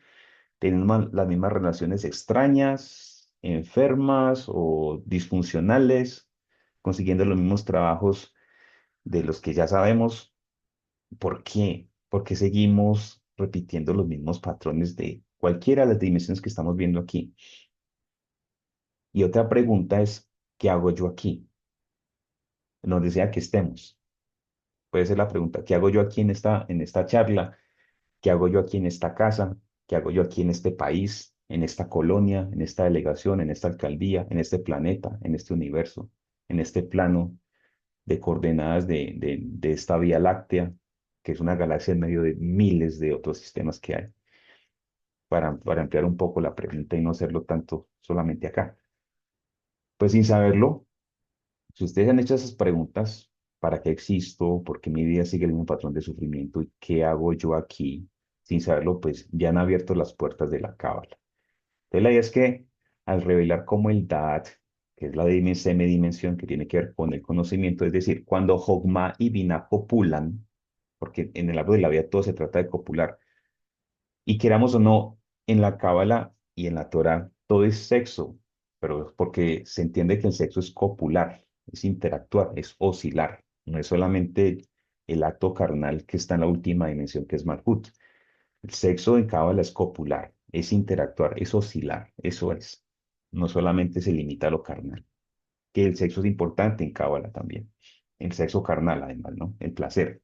tenemos las mismas relaciones extrañas, enfermas o disfuncionales, consiguiendo los mismos trabajos de los que ya sabemos. ¿Por qué? ¿Por qué seguimos repitiendo los mismos patrones de cualquiera de las dimensiones que estamos viendo aquí? Y otra pregunta es, ¿qué hago yo aquí? Donde sea que estemos. Puede ser la pregunta, ¿qué hago yo aquí en esta charla? ¿Qué hago yo aquí en esta casa? ¿Qué hago yo aquí en este país, en esta colonia, en esta delegación, en esta alcaldía, en este planeta, en este universo, en este plano de coordenadas de esta Vía Láctea, que es una galaxia en medio de miles de otros sistemas que hay, para ampliar un poco la pregunta y no hacerlo tanto solamente acá? Pues sin saberlo, si ustedes han hecho esas preguntas, ¿para qué existo? ¿Por qué mi vida sigue el mismo patrón de sufrimiento? ¿Y qué hago yo aquí? Sin saberlo, pues ya han abierto las puertas de la cábala. Entonces la idea es que al revelar cómo el Da'at, que es la semidimensión que tiene que ver con el conocimiento, es decir, cuando Jogma y Binah copulan, porque en el árbol de la vida todo se trata de copular, y queramos o no, en la Cábala y en la Torah todo es sexo, pero es porque se entiende que el sexo es copular, es interactuar, es oscilar, no es solamente el acto carnal que está en la última dimensión, que es Malhut. El sexo en Cábala es copular, es interactuar, es oscilar, eso es. No solamente se limita a lo carnal, que el sexo es importante en Cábala también. El sexo carnal, además, ¿no? El placer.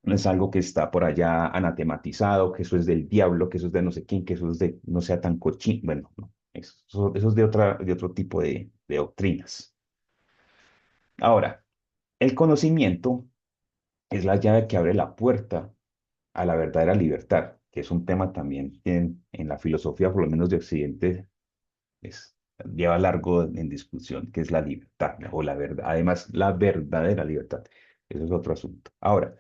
No es algo que está por allá anatematizado, que eso es del diablo, que eso es de no sé quién, que eso es de no sea tan cochino. Bueno, no, eso es de otro tipo de doctrinas. Ahora, el conocimiento es la llave que abre la puerta a la verdadera libertad, que es un tema también que en la filosofía, por lo menos de Occidente, lleva largo en discusión, que es la libertad o la verdad. Además, la verdadera libertad. Eso es otro asunto. Ahora,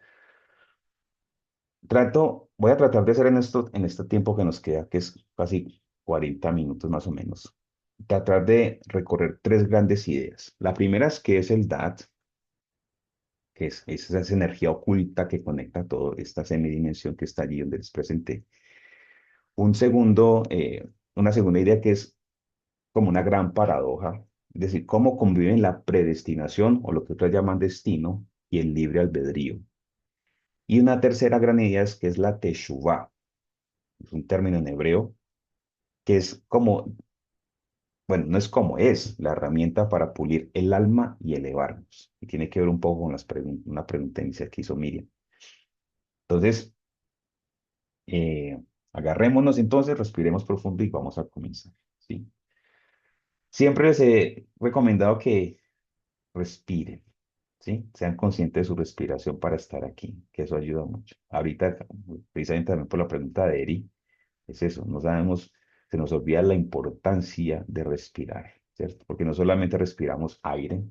voy a tratar de hacer en este tiempo que nos queda, que es casi 40 minutos más o menos, tratar de recorrer tres grandes ideas. La primera es que es el DAT, es esa energía oculta que conecta todo, esta semidimensión que está allí donde les presenté. Un segundo, una segunda idea que es como una gran paradoja, es decir, cómo conviven la predestinación o lo que otros llaman destino y el libre albedrío. Y una tercera gran idea es que es la teshuvá, es un término en hebreo que es como, bueno, no es como es la herramienta para pulir el alma y elevarnos. Y tiene que ver un poco con una pregunta inicial que hizo Miriam. Entonces, eh, agarrémonos entonces, respiremos profundo y vamos a comenzar, ¿sí? Siempre les he recomendado que respiren, ¿sí? Sean conscientes de su respiración para estar aquí, que eso ayuda mucho. Ahorita, precisamente también por la pregunta de Eri, es eso, no sabemos, se nos olvida la importancia de respirar, ¿cierto? Porque no solamente respiramos aire,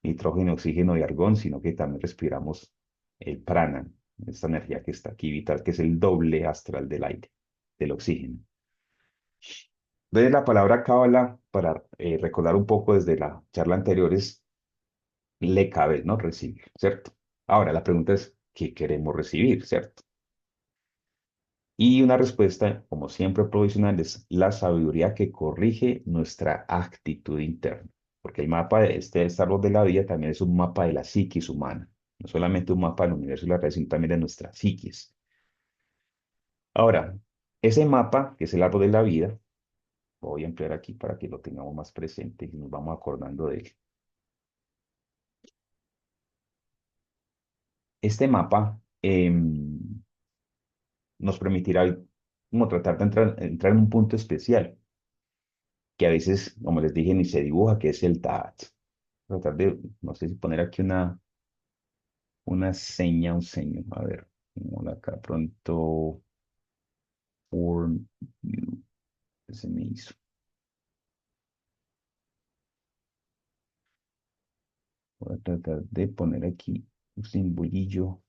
nitrógeno, oxígeno y argón, sino que también respiramos el prana, esta energía que está aquí vital, que es el doble astral del aire, del oxígeno. Entonces, la palabra cábala, para recordar un poco desde la charla anterior, es le cabe, ¿no? Recibir, ¿cierto? Ahora, la pregunta es, ¿qué queremos recibir, ¿cierto? Y una respuesta, como siempre, provisional es la sabiduría que corrige nuestra actitud interna. Porque el mapa de este árbol de la vida también es un mapa de la psiquis humana. No solamente un mapa del universo y la red, sino también de nuestra psiquis. Ahora, ese mapa, que es el árbol de la vida, voy a ampliar aquí para que lo tengamos más presente y nos vamos acordando de él. Este mapa nos permitirá como tratar de entrar en un punto especial que a veces, como les dije, ni se dibuja, que es el Da'at. Tratar de, no sé si poner aquí una seña, un seño, a ver, como acá pronto, for you, ¿qué se me hizo? Voy a tratar de poner aquí un simbolillo.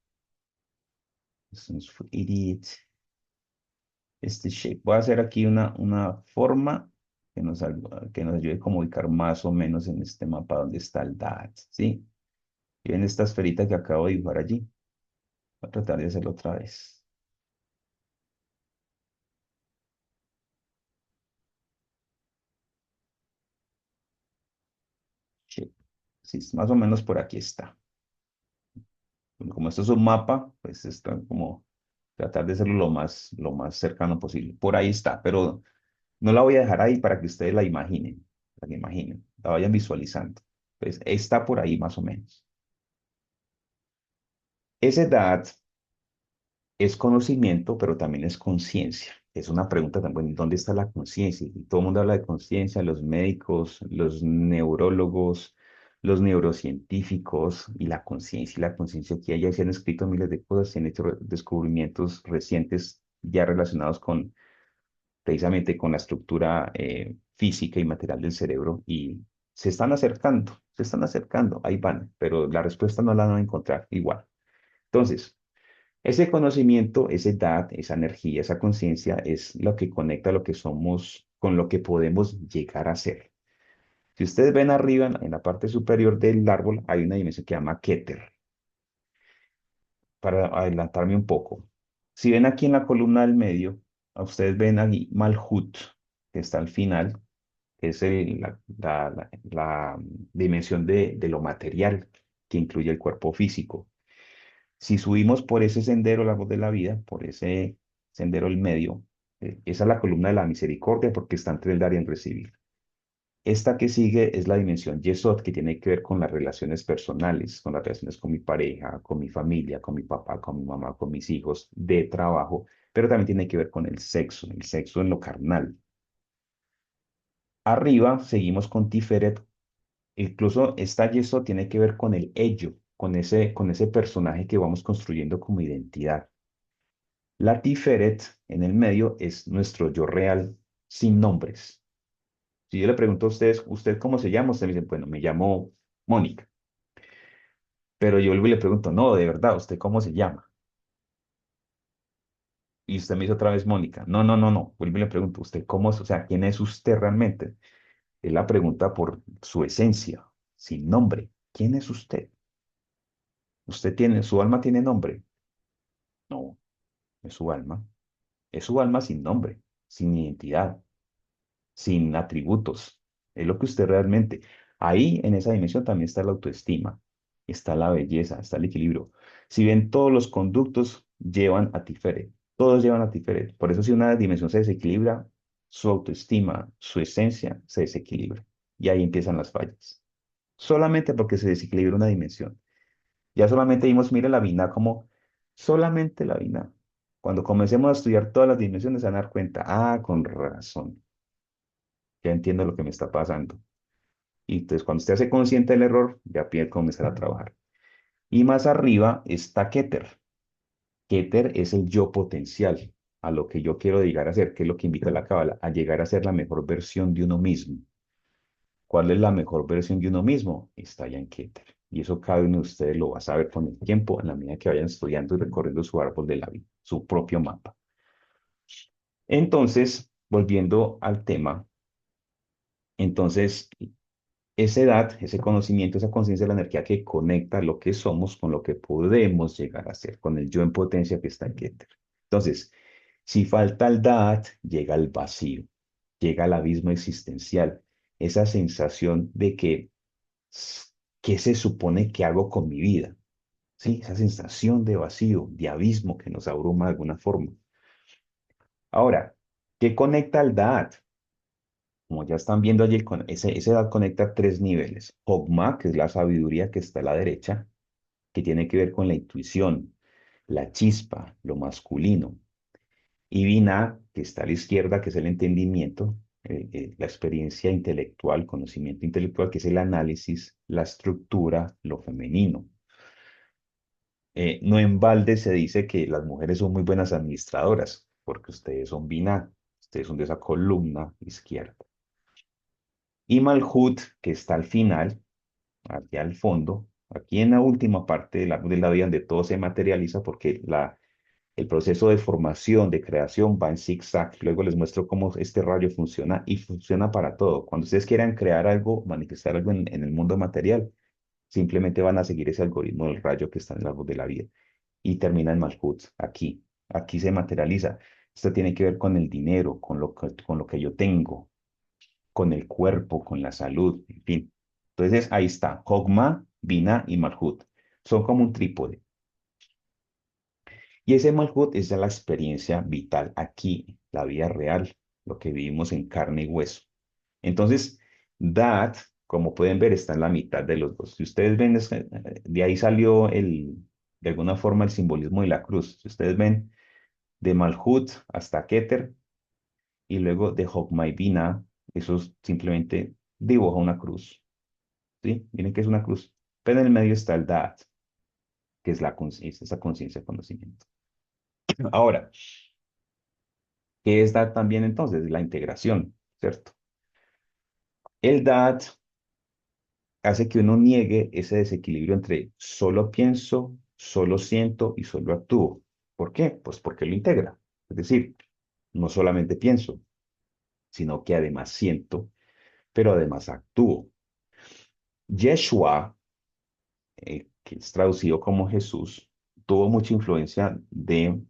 This for idiot. Este shape. Voy a hacer aquí una forma que nos ayude como a ubicar más o menos en este mapa donde está el DAT, ¿sí? Y ven esta esferita que acabo de dibujar allí. Voy a tratar de hacerlo otra vez. Shape. Sí, más o menos por aquí está. Como esto es un mapa, pues está como tratar de hacerlo lo más cercano posible. Por ahí está, pero no la voy a dejar ahí para que ustedes la imaginen, la vayan visualizando. Pues está por ahí más o menos. Esa edad es conocimiento, pero también es conciencia. Es una pregunta también, ¿dónde está la conciencia? Y todo el mundo habla de conciencia, los médicos, los neurólogos, los neurocientíficos y la conciencia. Y la conciencia aquí, ya se han escrito miles de cosas, se han hecho descubrimientos recientes ya relacionados con precisamente con la estructura física y material del cerebro y se están acercando, ahí van, pero la respuesta no la van a encontrar igual. Entonces, ese conocimiento, esa edad, esa energía, esa conciencia es lo que conecta lo que somos con lo que podemos llegar a ser. Si ustedes ven arriba, en la parte superior del árbol, hay una dimensión que se llama Keter. Para adelantarme un poco, si ven aquí en la columna del medio, a ustedes ven ahí Malhut, que está al final, que es la dimensión de lo material que incluye el cuerpo físico. Si subimos por ese sendero, la voz de la vida, por ese sendero el medio, esa es la columna de la misericordia porque está entre el dar y el recibir. Esta que sigue es la dimensión Yesod, que tiene que ver con las relaciones personales, con las relaciones con mi pareja, con mi familia, con mi papá, con mi mamá, con mis hijos, de trabajo, pero también tiene que ver con el sexo en lo carnal. Arriba seguimos con Tiferet, incluso esta Yesod tiene que ver con el ello, con ese personaje que vamos construyendo como identidad. La Tiferet en el medio es nuestro yo real sin nombres. Si yo le pregunto a ustedes, ¿usted cómo se llama? Usted me dice, bueno, me llamo Mónica. Pero yo vuelvo y le pregunto, no, de verdad, ¿usted cómo se llama? Y usted me dice otra vez Mónica. No, no, no, no. Vuelvo y le pregunto, ¿usted cómo es? O sea, ¿quién es usted realmente? Es la pregunta por su esencia, sin nombre. ¿Quién es usted? ¿Su alma tiene nombre? No, es su alma. Es su alma sin nombre, sin identidad, sin atributos. Es lo que usted realmente. Ahí, en esa dimensión, también está la autoestima, está la belleza, está el equilibrio. Si ven, todos los conductos llevan a Tiferet, todos llevan a Tiferet. Por eso, si una dimensión se desequilibra, su autoestima, su esencia se desequilibra. Y ahí empiezan las fallas. Solamente porque se desequilibra una dimensión. Ya solamente vimos, mire la Binah como solamente la Binah. Cuando comencemos a estudiar todas las dimensiones, se van a dar cuenta, ah, con razón, ya entiendo lo que me está pasando. Y entonces cuando usted hace consciente del error, ya puede comenzar a trabajar. Y más arriba está Keter. Keter es el yo potencial, a lo que yo quiero llegar a ser, que es lo que invita a la Cábala, a llegar a ser la mejor versión de uno mismo. ¿Cuál es la mejor versión de uno mismo? Está ya en Keter. Y eso cada uno de ustedes lo va a saber con el tiempo, en la medida que vayan estudiando y recorriendo su árbol de la vida, su propio mapa. Entonces, volviendo al tema, entonces esa edad, ese conocimiento, esa conciencia de la energía que conecta lo que somos con lo que podemos llegar a ser, con el yo en potencia que está en Keter. Entonces, si falta el Da'at, llega el vacío, llega el abismo existencial, esa sensación de que, ¿qué se supone que hago con mi vida? Sí, esa sensación de vacío, de abismo que nos abruma de alguna forma. Ahora, ¿qué conecta al Da'at? Como ya están viendo allí, esa edad conecta tres niveles. Hogma, que es la sabiduría que está a la derecha, que tiene que ver con la intuición, la chispa, lo masculino. Y Binah, que está a la izquierda, que es el entendimiento, la experiencia intelectual, conocimiento intelectual, que es el análisis, la estructura, lo femenino. No en balde se dice que las mujeres son muy buenas administradoras, porque ustedes son Binah, ustedes son de esa columna izquierda. Y Malhut, que está al final, hacia el fondo, aquí en la última parte de la vida donde todo se materializa, porque el proceso de formación, de creación va en zigzag. Luego les muestro cómo este rayo funciona y funciona para todo. Cuando ustedes quieran crear algo, manifestar algo en el mundo material, simplemente van a seguir ese algoritmo del rayo que está en el árbol de la vida y termina en Malhut, aquí. Aquí se materializa. Esto tiene que ver con el dinero, con lo que yo tengo, con el cuerpo, con la salud, en fin. Entonces ahí está, Hogma, Bina y Malhut. Son como un trípode. Y ese Malhut es ya la experiencia vital aquí, la vida real, lo que vivimos en carne y hueso. Entonces, That, como pueden ver, está en la mitad de los dos. Si ustedes ven, de ahí salió de alguna forma el simbolismo de la cruz. Si ustedes ven, de Malhut hasta Keter y luego de Hokmah y Binah, eso simplemente dibuja una cruz. ¿Sí? Miren que es una cruz. Pero en el medio está el That, que es la conciencia, esa conciencia, conocimiento. Ahora, ¿qué es That también entonces? La integración, ¿cierto? El That hace que uno niegue ese desequilibrio entre solo pienso, solo siento y solo actúo. ¿Por qué? Pues porque lo integra. Es decir, no solamente pienso, sino que además siento, pero además actúo. Yeshua, que es traducido como Jesús, tuvo mucha influencia de,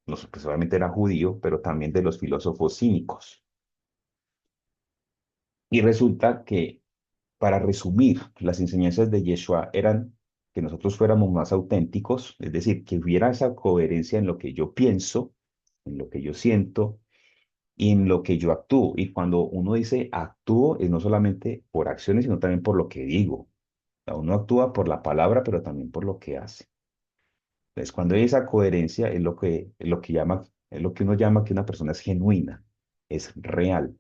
no sé, pues obviamente era judío, pero también de los filósofos cínicos. Y resulta que, para resumir, las enseñanzas de Yeshua eran que nosotros fuéramos más auténticos, es decir, que hubiera esa coherencia en lo que yo pienso, en lo que yo siento y en lo que yo actúo. Y cuando uno dice actúo, es no solamente por acciones, sino también por lo que digo. O sea, uno actúa por la palabra, pero también por lo que hace. Entonces, cuando hay esa coherencia, es lo que uno llama que una persona es genuina, es real,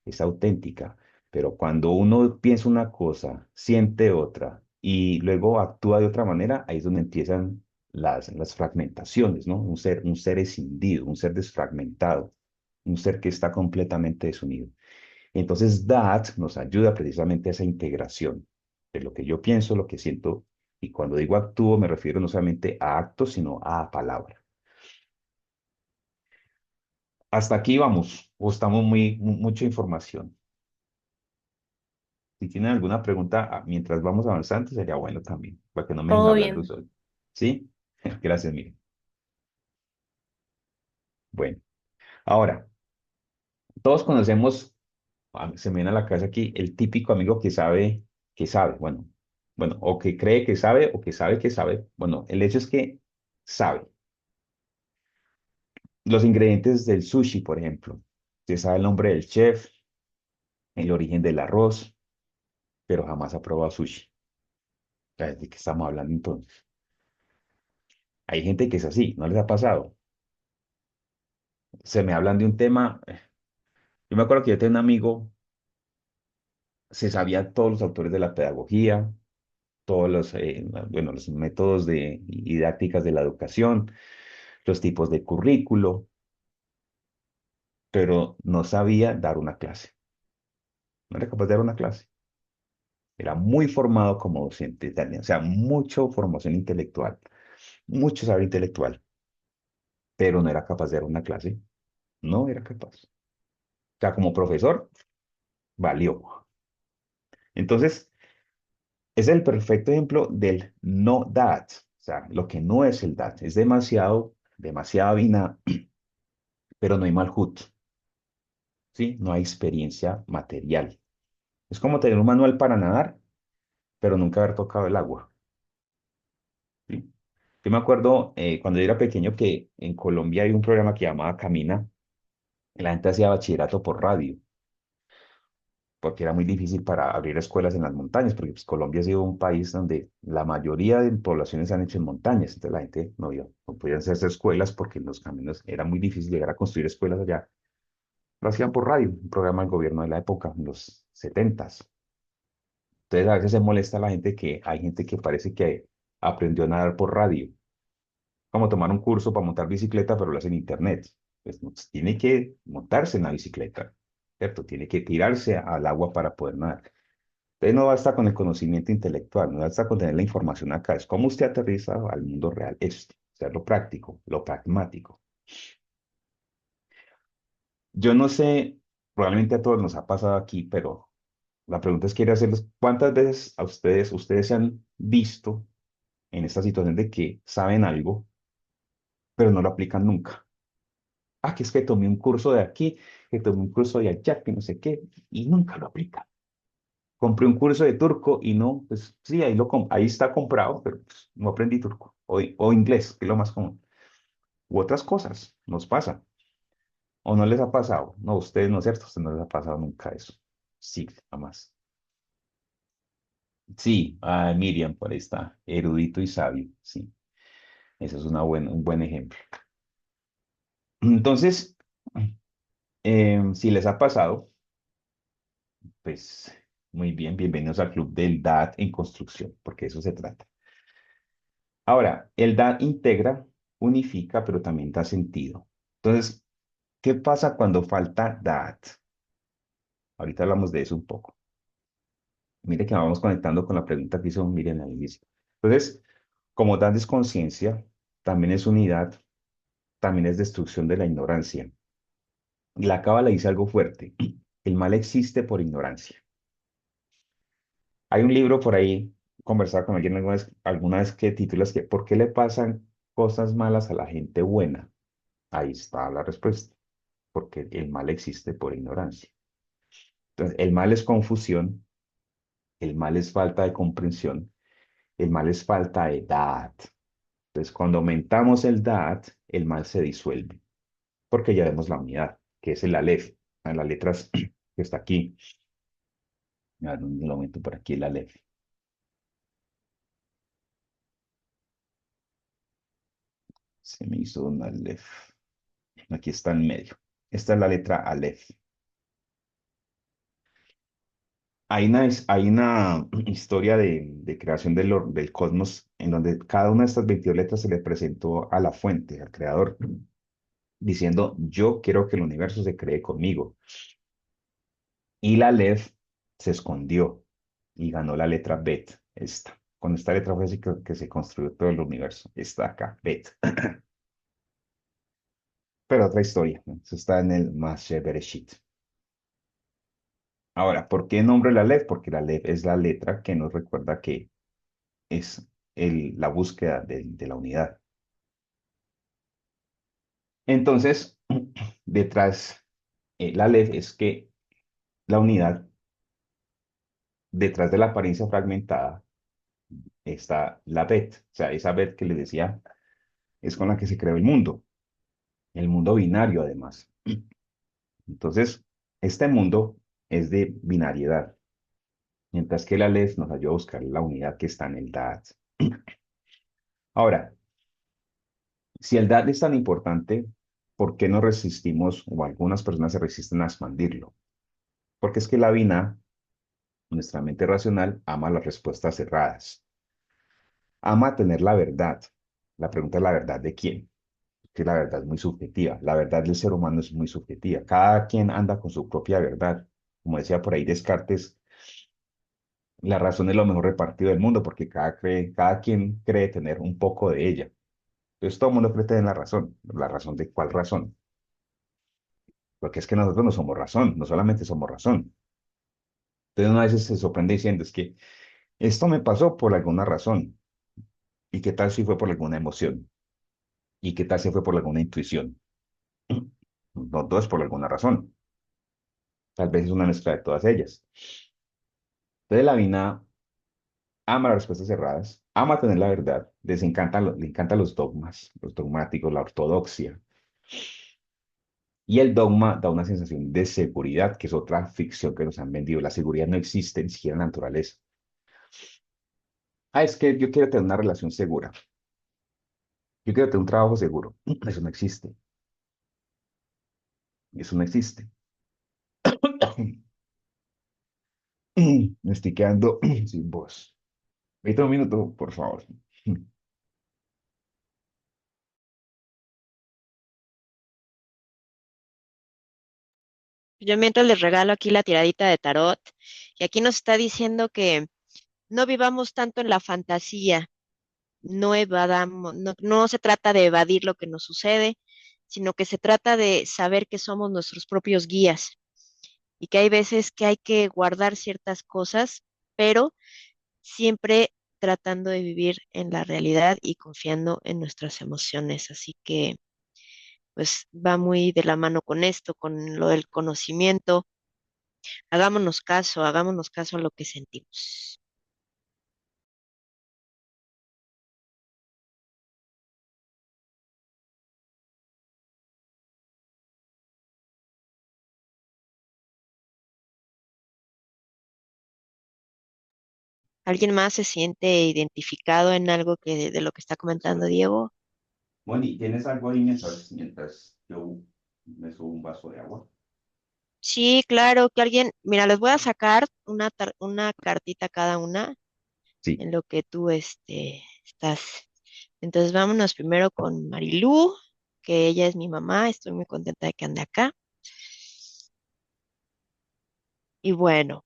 es auténtica. Pero cuando uno piensa una cosa, siente otra y luego actúa de otra manera, ahí es donde empiezan las fragmentaciones, ¿no? Un ser escindido, un ser desfragmentado, un ser que está completamente desunido. Entonces, that nos ayuda precisamente a esa integración de lo que yo pienso, lo que siento, y cuando digo actúo me refiero no solamente a actos, sino a palabra. Hasta aquí vamos, o estamos mucha información. Si tienen alguna pregunta mientras vamos avanzando, sería bueno también, para que no me dejen
Todo
hablando
bien.
solo. ¿Sí? Gracias, Miguel. Bueno, ahora, todos conocemos, se me viene a la casa aquí, el típico amigo que sabe, bueno, o que cree que sabe, o que sabe. Bueno, el hecho es que sabe. Los ingredientes del sushi, por ejemplo. Se sabe el nombre del chef, el origen del arroz, pero jamás ha probado sushi. O sea, ¿de qué estamos hablando entonces? Hay gente que es así, ¿no les ha pasado? Se me hablan de un tema. Yo me acuerdo que yo tenía un amigo, se sabía todos los autores de la pedagogía, todos bueno, los métodos didácticas de la educación, los tipos de currículo, pero no sabía dar una clase. No era capaz de dar una clase. Era muy formado como docente también, o sea, mucha formación intelectual, mucho saber intelectual, pero no era capaz de dar una clase. No era capaz. O sea, como profesor, valió. Entonces, es el perfecto ejemplo del no that, o sea, lo que no es el that. Es demasiado, demasiada vina, pero no hay malhut, ¿sí? No hay experiencia material. Es como tener un manual para nadar, pero nunca haber tocado el agua, ¿sí? Yo me acuerdo cuando yo era pequeño que en Colombia hay un programa que llamaba Camina, y la gente hacía bachillerato por radio, porque era muy difícil para abrir escuelas en las montañas, porque pues, Colombia ha sido un país donde la mayoría de poblaciones se han hecho en montañas, entonces la gente no podían hacerse escuelas porque en los caminos era muy difícil llegar a construir escuelas allá. Lo hacían por radio, un programa del gobierno de la época, en los setentas. Entonces a veces se molesta a la gente que hay gente que parece que aprendió a nadar por radio, como tomar un curso para montar bicicleta, pero lo hace en internet. Pues no, tiene que montarse en la bicicleta, ¿cierto? Tiene que tirarse al agua para poder nadar. Entonces no basta con el conocimiento intelectual, no basta con tener la información acá, es cómo usted aterriza al mundo real esto, o sea, lo práctico, lo pragmático. Yo no sé, probablemente a todos nos ha pasado aquí, pero la pregunta es, quiero hacerles, ¿cuántas veces a ustedes se han visto en esta situación de que saben algo, pero no lo aplican nunca? Ah, que es que tomé un curso de aquí, que tomé un curso de allá, que no sé qué, y nunca lo aplica. Compré un curso de turco y no, pues sí, ahí está comprado, pero pues, no aprendí turco o inglés, que es lo más común. U otras cosas, nos pasa. ¿O no les ha pasado? No, ustedes no es cierto, a ustedes no les ha pasado nunca eso. Sí, jamás. Sí, Miriam, por ahí está, erudito y sabio, sí. Ese es un buen ejemplo. Entonces, si les ha pasado, pues muy bien, bienvenidos al club del DAT en construcción, porque de eso se trata. Ahora, el DAT integra, unifica, pero también da sentido. Entonces, ¿qué pasa cuando falta DAT? Ahorita hablamos de eso un poco. Mire que vamos conectando con la pregunta que hizo Miriam al inicio. Entonces, como DAT es conciencia, también es unidad, también es destrucción de la ignorancia. Y la Cábala dice algo fuerte. El mal existe por ignorancia. Hay un libro por ahí, conversar con alguien alguna vez que titula es que ¿por qué le pasan cosas malas a la gente buena? Ahí está la respuesta. Porque el mal existe por ignorancia. Entonces, el mal es confusión, el mal es falta de comprensión, el mal es falta de edad. Entonces, cuando aumentamos el DAT, el mal se disuelve, porque ya vemos la unidad, que es el Aleph, en las letras que está aquí. A ver, un momento por aquí el Aleph. Se me hizo un Aleph. Aquí está en medio. Esta es la letra Aleph. Hay una historia de creación del cosmos en donde cada una de estas 22 letras se le presentó a la fuente, al creador, diciendo, yo quiero que el universo se cree conmigo. Y la Aleph se escondió y ganó la letra Bet, esta. Con esta letra fue así que se construyó todo el universo. Está acá, Bet. Pero otra historia, ¿no? Eso está en el Mashe Bereshit. Ahora, ¿por qué nombro la Aleph? Porque la Aleph es la letra que nos recuerda que es la búsqueda de la unidad. Entonces, detrás, la Aleph es que la unidad, detrás de la apariencia fragmentada, está la Bet. O sea, esa Bet que les decía es con la que se creó el mundo binario además. Entonces, este mundo es de binariedad, mientras que la Aleph nos ayuda a buscar la unidad que está en el Da'at. Ahora, si el Da'at es tan importante, ¿por qué no resistimos o algunas personas se resisten a expandirlo? Porque es que la Binah, nuestra mente racional, ama las respuestas cerradas, ama tener la verdad. La pregunta es la verdad de quién, que la verdad es muy subjetiva. La verdad del ser humano es muy subjetiva. Cada quien anda con su propia verdad. Como decía por ahí Descartes, la razón es lo mejor repartido del mundo porque cada quien cree tener un poco de ella. Entonces todo el mundo cree tener la razón. ¿La razón de cuál razón? Porque es que nosotros no somos razón, no solamente somos razón. Entonces uno a veces se sorprende diciendo, es que esto me pasó por alguna razón. ¿Y qué tal si fue por alguna emoción? ¿Y qué tal si fue por alguna intuición? No todo es por alguna razón. Tal vez es una mezcla de todas ellas. Entonces la Vina ama las respuestas cerradas, ama tener la verdad, le encantan los dogmas, los dogmáticos, la ortodoxia. Y el dogma da una sensación de seguridad, que es otra ficción que nos han vendido. La seguridad no existe ni siquiera en la naturaleza. Ah, es que yo quiero tener una relación segura. Yo quiero tener un trabajo seguro. Eso no existe. Eso no existe. Me estoy quedando sin voz. Ahorita un minuto, por favor.
Yo mientras les regalo aquí la tiradita de tarot, y aquí nos está diciendo que no vivamos tanto en la fantasía, no evadamos, no se trata de evadir lo que nos sucede, sino que se trata de saber que somos nuestros propios guías y que hay veces que hay que guardar ciertas cosas, pero siempre tratando de vivir en la realidad y confiando en nuestras emociones. Así que, pues va muy de la mano con esto, con lo del conocimiento. Hagámonos caso a lo que sentimos. ¿Alguien más se siente identificado en algo que de lo que está comentando Diego?
Moni, ¿tienes algo ahí mientras yo me subo un vaso de agua?
Sí, claro, que alguien, mira, les voy a sacar una cartita cada una
Sí.
en lo que tú estás. Entonces vámonos primero con Marilú, que ella es mi mamá, estoy muy contenta de que ande acá. Y bueno,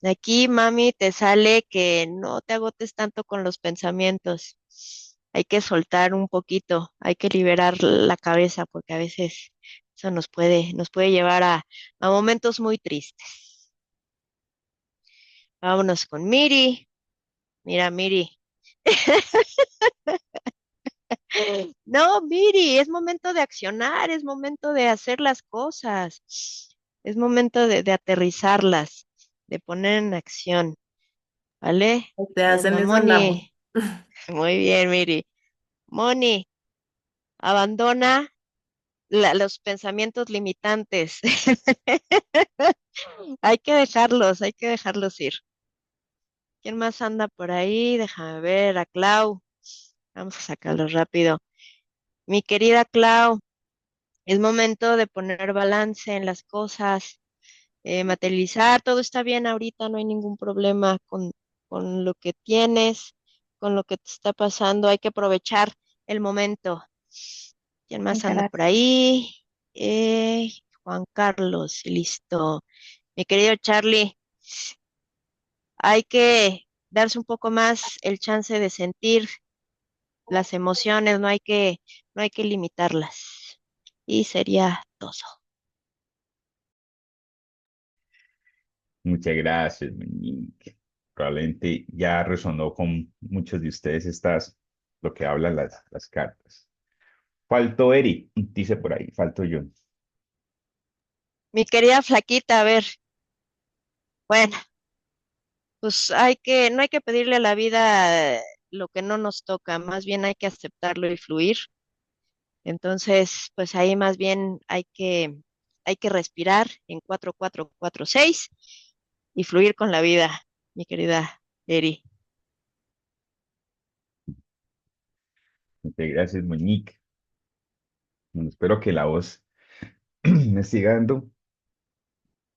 de aquí, mami, te sale que no te agotes tanto con los pensamientos. Hay que soltar un poquito, hay que liberar la cabeza, porque a veces eso nos puede llevar a momentos muy tristes. Vámonos con Miri. Mira, Miri. No, Miri, es momento de accionar, es momento de hacer las cosas, es momento de aterrizarlas, de poner en acción, ¿vale?
Te
Ahí
hacen
anda
eso andamos.
Moni. Muy bien, Miri. Moni, abandona los pensamientos limitantes. Hay que dejarlos ir. ¿Quién más anda por ahí? Déjame ver, a Clau. Vamos a sacarlo rápido. Mi querida Clau, es momento de poner balance en las cosas, materializar, todo está bien ahorita, no hay ningún problema con lo que tienes, con lo que te está pasando, hay que aprovechar el momento. ¿Quién más anda por
Gracias.
ahí? Juan Carlos, listo. Mi querido Charlie, hay que darse un poco más el chance de sentir las emociones, no hay que limitarlas. Y sería todo.
Muchas gracias, Monique. Probablemente ya resonó con muchos de ustedes lo que hablan las cartas. Faltó Eri, dice por ahí, falto yo.
Mi querida Flaquita, a ver, bueno, pues no hay que pedirle a la vida lo que no nos toca, más bien hay que aceptarlo y fluir. Entonces, pues ahí más bien hay que respirar en 4-4-4-6 y fluir con la vida, mi querida Eri.
Muchas gracias, Monique. Bueno, espero que la voz me siga dando.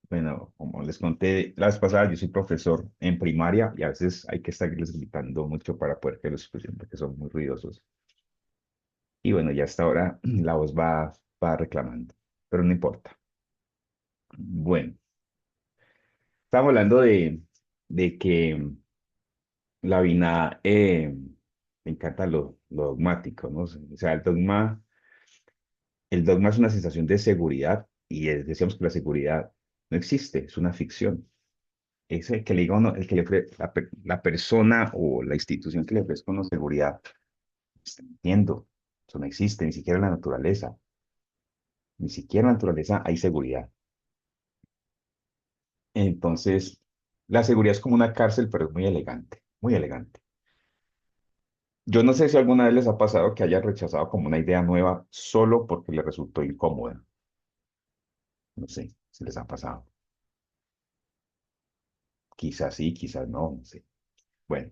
Bueno, como les conté la vez pasada, yo soy profesor en primaria y a veces hay que estarles gritando mucho para poder que los escuchen porque son muy ruidosos. Y bueno, ya hasta ahora la voz va reclamando, pero no importa. Bueno, estamos hablando de que la Vina me encanta lo dogmático, ¿no? O sea, el dogma es una sensación de seguridad y decíamos que la seguridad no existe, es una ficción. Es el que le diga a uno, el que le ofrece, la persona o la institución que le ofrezca una seguridad, está mintiendo. Eso no existe, ni siquiera en la naturaleza. Ni siquiera en la naturaleza hay seguridad. Entonces, la seguridad es como una cárcel, pero es muy elegante, muy elegante. Yo no sé si alguna vez les ha pasado que hayan rechazado como una idea nueva solo porque les resultó incómoda. No sé si les ha pasado. Quizás sí, quizás no, no sé. Bueno,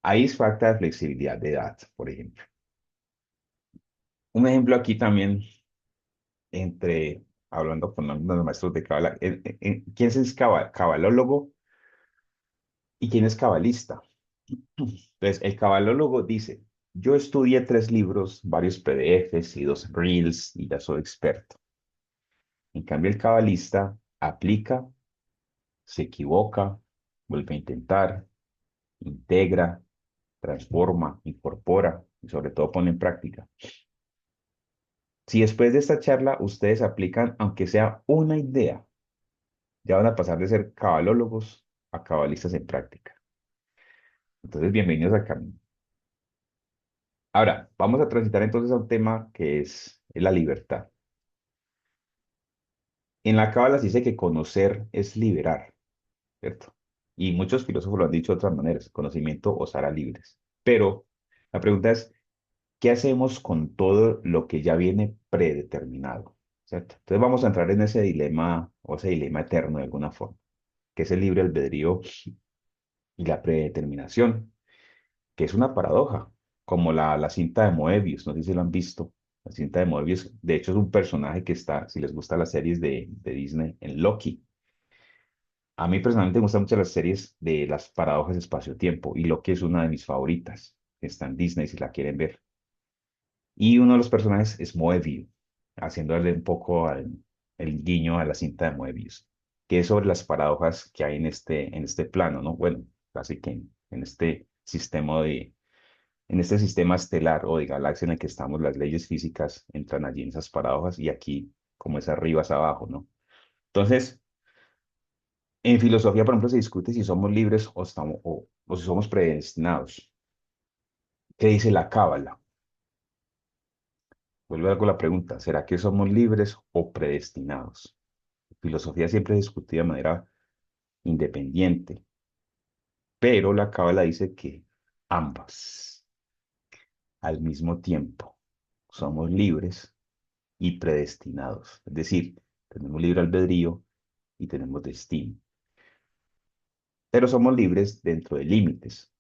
ahí es falta de flexibilidad de edad, por ejemplo. Un ejemplo aquí también, hablando con los maestros de Kabbalah, ¿quién es cabalólogo y quién es cabalista? Entonces, el cabalólogo dice, yo estudié 3 libros, varios PDFs y 2 Reels y ya soy experto. En cambio, el cabalista aplica, se equivoca, vuelve a intentar, integra, transforma, incorpora y sobre todo pone en práctica. Si después de esta charla ustedes aplican, aunque sea una idea, ya van a pasar de ser cabalólogos a cabalistas en práctica. Entonces, bienvenidos al camino. Ahora, vamos a transitar entonces a un tema que es la libertad. En la cábala se dice que conocer es liberar, ¿cierto? Y muchos filósofos lo han dicho de otras maneras, conocimiento os hará libres. Pero la pregunta es, ¿qué hacemos con todo lo que ya viene predeterminado? ¿Cierto? Entonces vamos a entrar en ese dilema o ese dilema eterno de alguna forma, que es el libre albedrío y la predeterminación, que es una paradoja, como la cinta de Moebius, no sé si lo han visto. La cinta de Moebius, de hecho, es un personaje que está, si les gustan las series de Disney, en Loki. A mí personalmente me gustan mucho las series de las paradojas espacio-tiempo y Loki es una de mis favoritas. Está en Disney si la quieren ver. Y uno de los personajes es Moebius, haciéndole un poco el guiño a la cinta de Moebius, que es sobre las paradojas que hay en este plano, ¿no? Bueno, casi que en este sistema en este sistema estelar o de galaxia en el que estamos, las leyes físicas entran allí en esas paradojas y aquí, como es arriba, es abajo, ¿no? Entonces, en filosofía, por ejemplo, se discute si somos libres o si somos predestinados. ¿Qué dice la Cábala? Vuelvo a la pregunta, ¿será que somos libres o predestinados? Filosofía siempre es discutida de manera independiente, pero la Cábala dice que ambas, al mismo tiempo, somos libres y predestinados. Es decir, tenemos libre albedrío y tenemos destino, pero somos libres dentro de límites.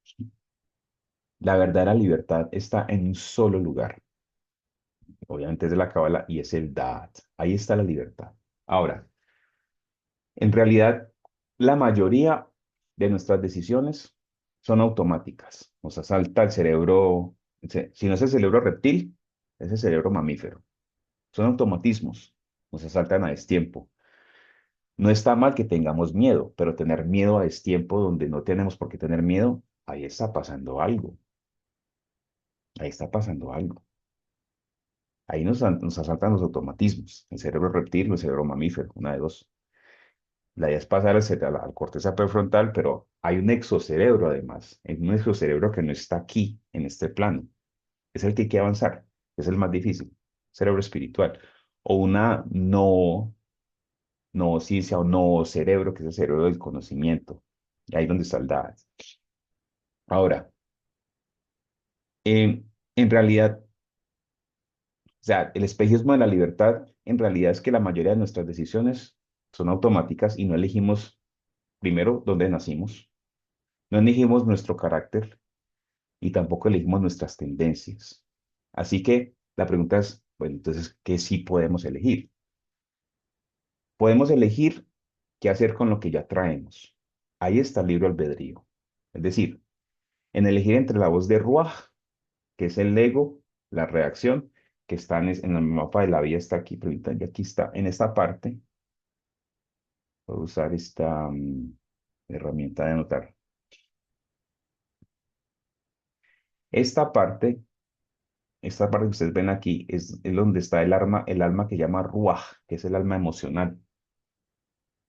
La verdadera libertad está en un solo lugar, obviamente es de la Cábala y es el Da'at. Ahí está la libertad. Ahora, en realidad, la mayoría de nuestras decisiones son automáticas. Nos asalta el cerebro, si no es el cerebro reptil, es el cerebro mamífero. Son automatismos, nos asaltan a destiempo. No está mal que tengamos miedo, pero tener miedo a destiempo donde no tenemos por qué tener miedo, ahí está pasando algo. Ahí está pasando algo. Ahí nos asaltan los automatismos, el cerebro reptil o el cerebro mamífero, una de dos. La idea es pasar al corteza prefrontal, pero hay un exocerebro además, hay un exocerebro que no está aquí, en este plano. Es el que hay que avanzar, es el más difícil, cerebro espiritual. O una no ciencia o no cerebro, que es el cerebro del conocimiento. Y ahí donde está el Da'at. Ahora, en realidad, o sea, el espejismo de la libertad, en realidad es que la mayoría de nuestras decisiones son automáticas y no elegimos primero dónde nacimos. No elegimos nuestro carácter y tampoco elegimos nuestras tendencias. Así que la pregunta es, bueno, entonces, ¿qué sí podemos elegir? Podemos elegir qué hacer con lo que ya traemos. Ahí está el libre albedrío. Es decir, en elegir entre la voz de Ruach, que es el ego, la reacción, que está en el mapa de la vida, está aquí, pero ahorita aquí está, en esta parte. Voy a usar esta herramienta de anotar. Esta parte Esta parte que ustedes ven aquí es donde está el alma que llama Ruach, que es el alma emocional.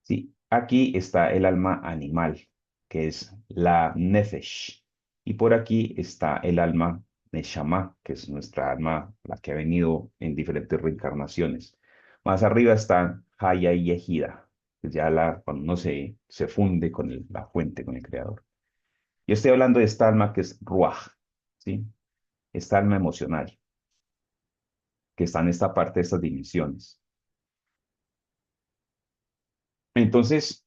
Sí, aquí está el alma animal, que es la Nefesh. Y por aquí está el alma Neshama, que es nuestra alma, la que ha venido en diferentes reencarnaciones. Más arriba está Haya y Yehida, que ya cuando uno se funde con la fuente, con el creador. Yo estoy hablando de esta alma que es Ruach, ¿sí? Esta alma emocional, que está en esta parte de estas dimensiones. Entonces,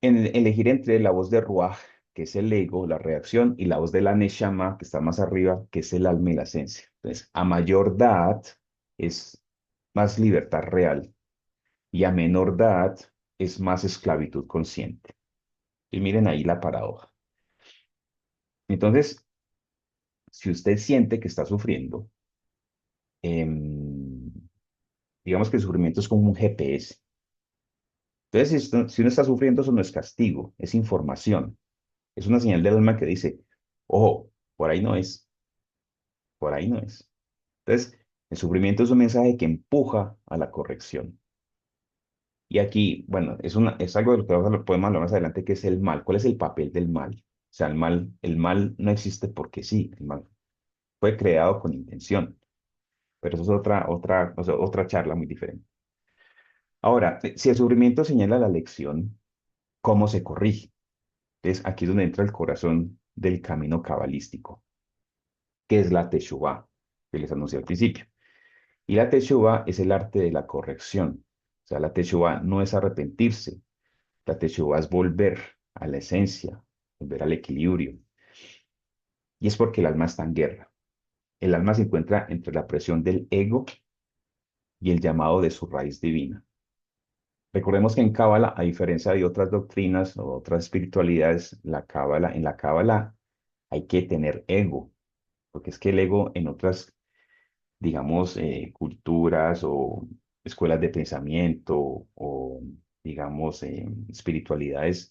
elegir entre la voz de Ruach, que es el ego, la reacción, y la voz de la Neshama, que está más arriba, que es el alma y la esencia. Entonces, a mayor Da'at es más libertad real y a menor Da'at es más esclavitud consciente. Y miren ahí la paradoja. Entonces, si usted siente que está sufriendo, em, digamos que el sufrimiento es como un GPS. Entonces, si uno está sufriendo, eso no es castigo, es información. Es una señal del alma que dice, ojo, por ahí no es, por ahí no es. Entonces, el sufrimiento es un mensaje que empuja a la corrección. Y aquí, bueno, es algo de lo que podemos hablar más adelante, que es el mal. ¿Cuál es el papel del mal? O sea, el mal no existe porque sí, el mal fue creado con intención, pero eso es otra charla muy diferente. Ahora, si el sufrimiento señala la lección, ¿cómo se corrige? Entonces, aquí es donde entra el corazón del camino cabalístico, que es la Teshuvá, que les anuncié al principio. Y la Teshuvá es el arte de la corrección. O sea, la Teshuvá no es arrepentirse, la Teshuvá es volver a la esencia, volver al equilibrio. Y es porque el alma está en guerra. El alma se encuentra entre la presión del ego y el llamado de su raíz divina. Recordemos que en Cábala, a diferencia de otras doctrinas o otras espiritualidades, en la Cábala hay que tener ego, porque es que el ego en otras, digamos, culturas o escuelas de pensamiento o, digamos, espiritualidades,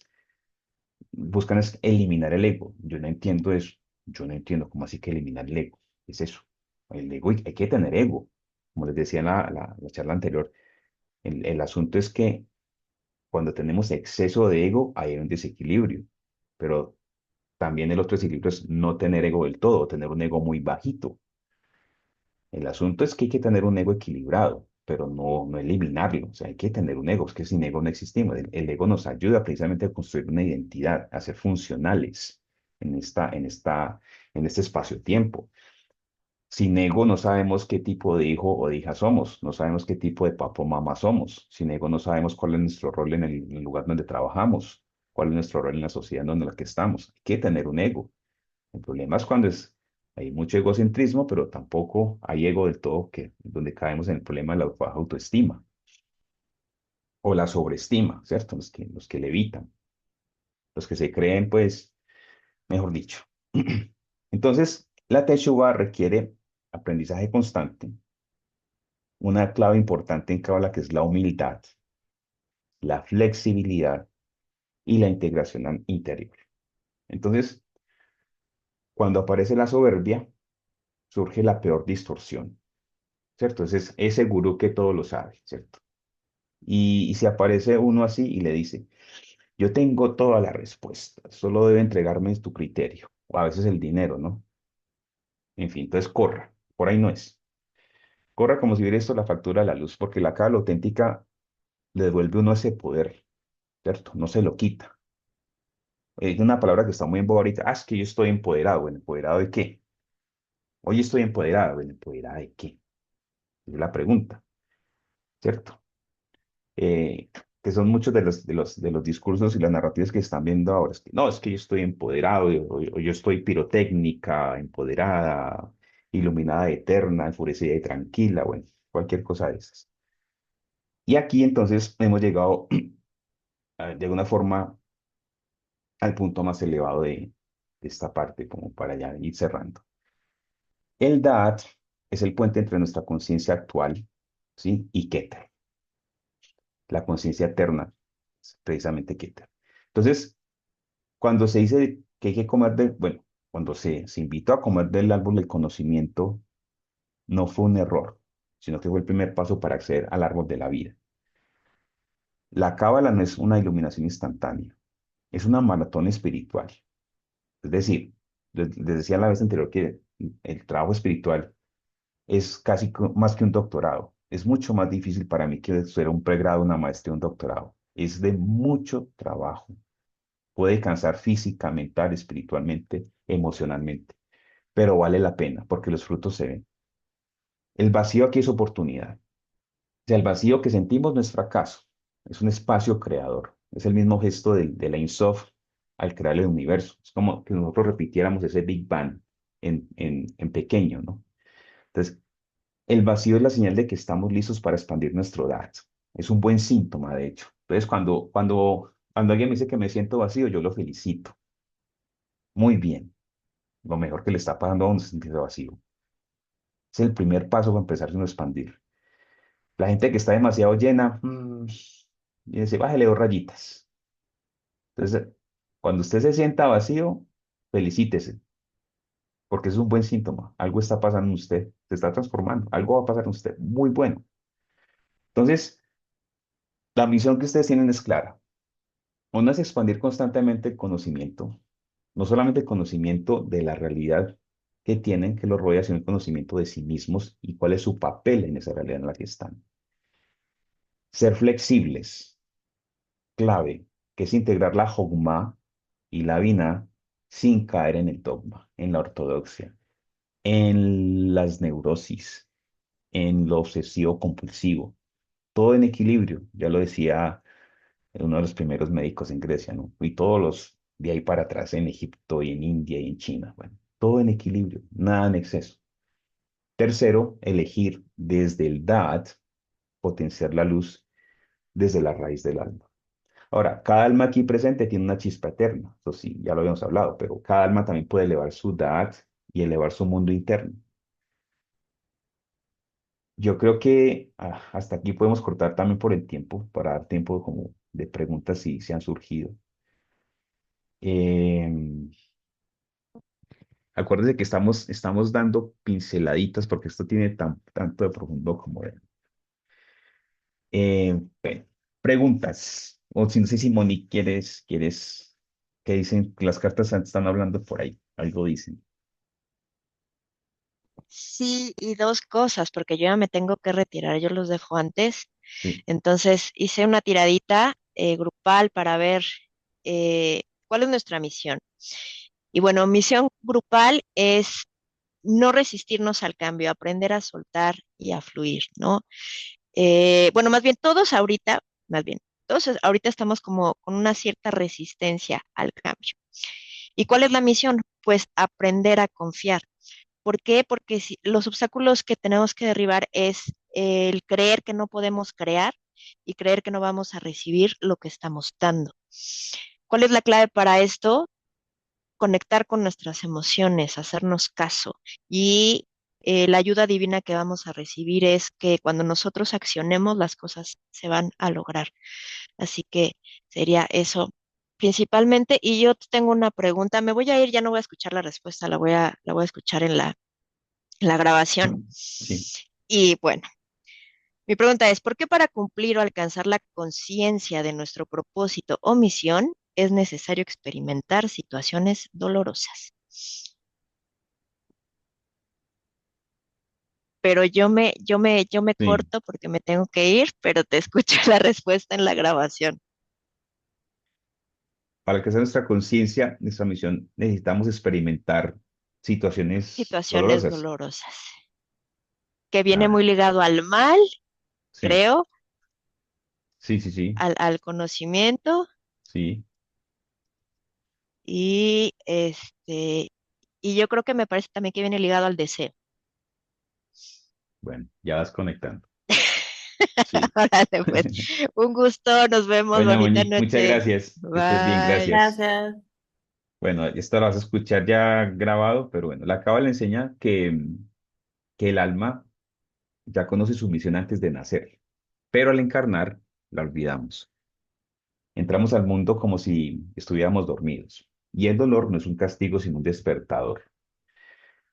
buscan es eliminar el ego. Yo no entiendo eso. Yo no entiendo cómo así que eliminar el ego. ¿Qué es eso? El ego, hay que tener ego. Como les decía en la charla anterior, el asunto es que cuando tenemos exceso de ego, hay un desequilibrio. Pero también el otro desequilibrio es no tener ego del todo, tener un ego muy bajito. El asunto es que hay que tener un ego equilibrado, pero no eliminarlo. O sea, hay que tener un ego, es que sin ego no existimos. El ego nos ayuda precisamente a construir una identidad, a ser funcionales en este espacio-tiempo. Sin ego no sabemos qué tipo de hijo o de hija somos, no sabemos qué tipo de papá o mamá somos. Sin ego no sabemos cuál es nuestro rol en el lugar donde trabajamos, cuál es nuestro rol en la sociedad en donde la que estamos. Hay que tener un ego. El problema es cuando hay mucho egocentrismo, pero tampoco hay ego del todo, donde caemos en el problema de la baja autoestima o la sobreestima, ¿cierto? Los que levitan, los que se creen, pues, mejor dicho. Entonces, la Teshuvah requiere aprendizaje constante. Una clave importante en Kabbalah que es la humildad, la flexibilidad y la integración interior. Entonces, cuando aparece la soberbia, surge la peor distorsión, ¿cierto? Es ese gurú que todo lo sabe, ¿cierto? Y se aparece uno así y le dice, yo tengo toda la respuesta, solo debe entregarme tu criterio, o a veces el dinero, ¿no? En fin, entonces corra, por ahí no es. Corra como si hubiera esto la factura de la luz, porque la cábala auténtica le devuelve a uno ese poder, ¿cierto? No se lo quita. Es una palabra que está muy en boga ahorita. Ah, es que yo estoy empoderado. Bueno, ¿empoderado de qué? Hoy estoy empoderado. Bueno, ¿empoderada de qué? Es la pregunta, ¿cierto? Eh, que son muchos de los discursos y las narrativas que están viendo ahora. No, es que yo estoy empoderado, o yo estoy pirotécnica, empoderada, iluminada, eterna, enfurecida y tranquila, bueno, cualquier cosa de esas. Y aquí entonces hemos llegado de alguna forma al punto más elevado de esta parte, como para ya ir cerrando. El Da'at es el puente entre nuestra conciencia actual, ¿sí? Y Keter, la conciencia eterna, es precisamente Keter. Entonces, cuando se dice que hay que comer bueno, cuando se invitó a comer del árbol del conocimiento, no fue un error, sino que fue el primer paso para acceder al árbol de la vida. La cábala no es una iluminación instantánea, es una maratón espiritual. Es decir, les decía la vez anterior que el trabajo espiritual es casi más que un doctorado. Es mucho más difícil para mí que ser un pregrado, una maestría, un doctorado. Es de mucho trabajo. Puede cansar física, mental, espiritualmente, emocionalmente, pero vale la pena porque los frutos se ven. El vacío aquí es oportunidad. O sea, el vacío que sentimos no es fracaso, es un espacio creador. Es el mismo gesto de la Ein Sof al crear el universo. Es como que nosotros repitiéramos ese Big Bang en pequeño, ¿no? Entonces, el vacío es la señal de que estamos listos para expandir nuestro dato. Es un buen síntoma, de hecho. Entonces, cuando alguien me dice que me siento vacío, yo lo felicito. Muy bien. Lo mejor que le está pasando a uno es sentirse vacío. Es el primer paso para empezar a expandir. La gente que está demasiado llena, y dice, bájale 2 rayitas. Entonces, cuando usted se sienta vacío, felicítese, porque es un buen síntoma. Algo está pasando en usted, se está transformando, algo va a pasar en usted, muy bueno. Entonces, la misión que ustedes tienen es clara. Una es expandir constantemente el conocimiento, no solamente el conocimiento de la realidad que tienen, que los rodea, sino el conocimiento de sí mismos y cuál es su papel en esa realidad en la que están. Ser flexibles, clave, que es integrar la Jogma y la Binah sin caer en el dogma, en la ortodoxia, en las neurosis, en lo obsesivo compulsivo, todo en equilibrio, ya lo decía uno de los primeros médicos en Grecia, ¿no? Y todos los de ahí para atrás en Egipto y en India y en China, bueno, todo en equilibrio, nada en exceso. Tercero, elegir desde el Da'at, potenciar la luz desde la raíz del alma. Ahora, cada alma aquí presente tiene una chispa eterna, eso sí, ya lo habíamos hablado, pero cada alma también puede elevar su Da'at y elevar su mundo interno. Yo creo que hasta aquí podemos cortar también por el tiempo, para dar tiempo como de preguntas si se han surgido. Em, Acuérdense que estamos dando pinceladitas porque esto tiene tanto de profundo como de... Bueno, preguntas. O si no sé si Monique quieres, ¿qué dicen? Las cartas están hablando por ahí, algo dicen.
Sí, y dos cosas, porque yo ya me tengo que retirar, yo los dejo antes.
Sí,
Entonces hice una tiradita grupal para ver cuál es nuestra misión. Y bueno, misión grupal es no resistirnos al cambio, aprender a soltar y a fluir, ¿no? Bueno, más bien todos ahorita, más bien, todos ahorita estamos como con una cierta resistencia al cambio. ¿Y cuál es la misión? Pues aprender a confiar. ¿Por qué? Porque los obstáculos que tenemos que derribar es el creer que no podemos crear y creer que no vamos a recibir lo que estamos dando. ¿Cuál es la clave para esto? Conectar con nuestras emociones, hacernos caso. Y la ayuda divina que vamos a recibir es que cuando nosotros accionemos, las cosas se van a lograr. Así que sería eso principalmente. Y yo tengo una pregunta. Me voy a ir, ya no voy a escuchar la respuesta, la voy a escuchar en la grabación.
sí.
Y bueno, mi pregunta es, ¿por qué para cumplir o alcanzar la conciencia de nuestro propósito o misión es necesario experimentar situaciones dolorosas? Pero yo me
Sí.
corto porque me tengo que ir, pero te escucho la respuesta en la grabación.
Para que sea nuestra conciencia, nuestra misión, necesitamos experimentar situaciones
Situaciones
dolorosas.
dolorosas, que viene
Ah,
muy ligado al mal,
sí,
creo,
sí, sí, sí,
al conocimiento
sí.
y y yo creo que me parece también que viene ligado al deseo.
Bueno, ya vas conectando. Sí.
Órale, pues, un gusto, nos vemos,
Bueno,
bonita
Monique, muchas
noche.
gracias. Que estés bien,
Bye.
gracias.
Gracias.
Bueno, esto lo vas a escuchar ya grabado, pero bueno, la cábala enseña que el alma ya conoce su misión antes de nacer, pero al encarnar la olvidamos. Entramos al mundo como si estuviéramos dormidos, y el dolor no es un castigo, sino un despertador.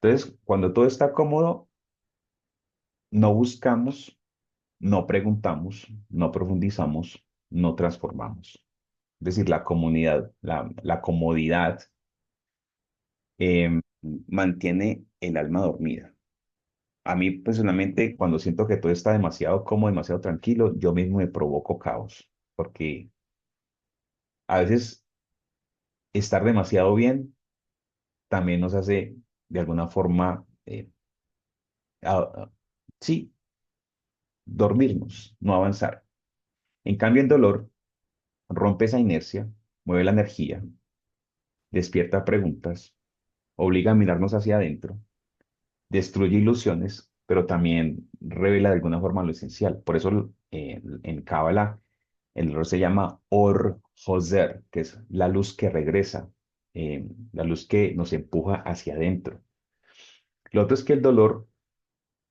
Entonces, cuando todo está cómodo, no buscamos, no preguntamos, no profundizamos, no transformamos. Es decir, la comodidad mantiene el alma dormida. A mí personalmente, cuando siento que todo está demasiado cómodo, demasiado tranquilo, yo mismo me provoco caos, porque a veces estar demasiado bien también nos hace de alguna forma, a- a- sí, dormirnos, no avanzar. En cambio, el dolor rompe esa inercia, mueve la energía, despierta preguntas, obliga a mirarnos hacia adentro, destruye ilusiones, pero también revela de alguna forma lo esencial. Por eso en Cábala el error se llama Or Hoser, que es la luz que regresa, la luz que nos empuja hacia adentro. Lo otro es que el dolor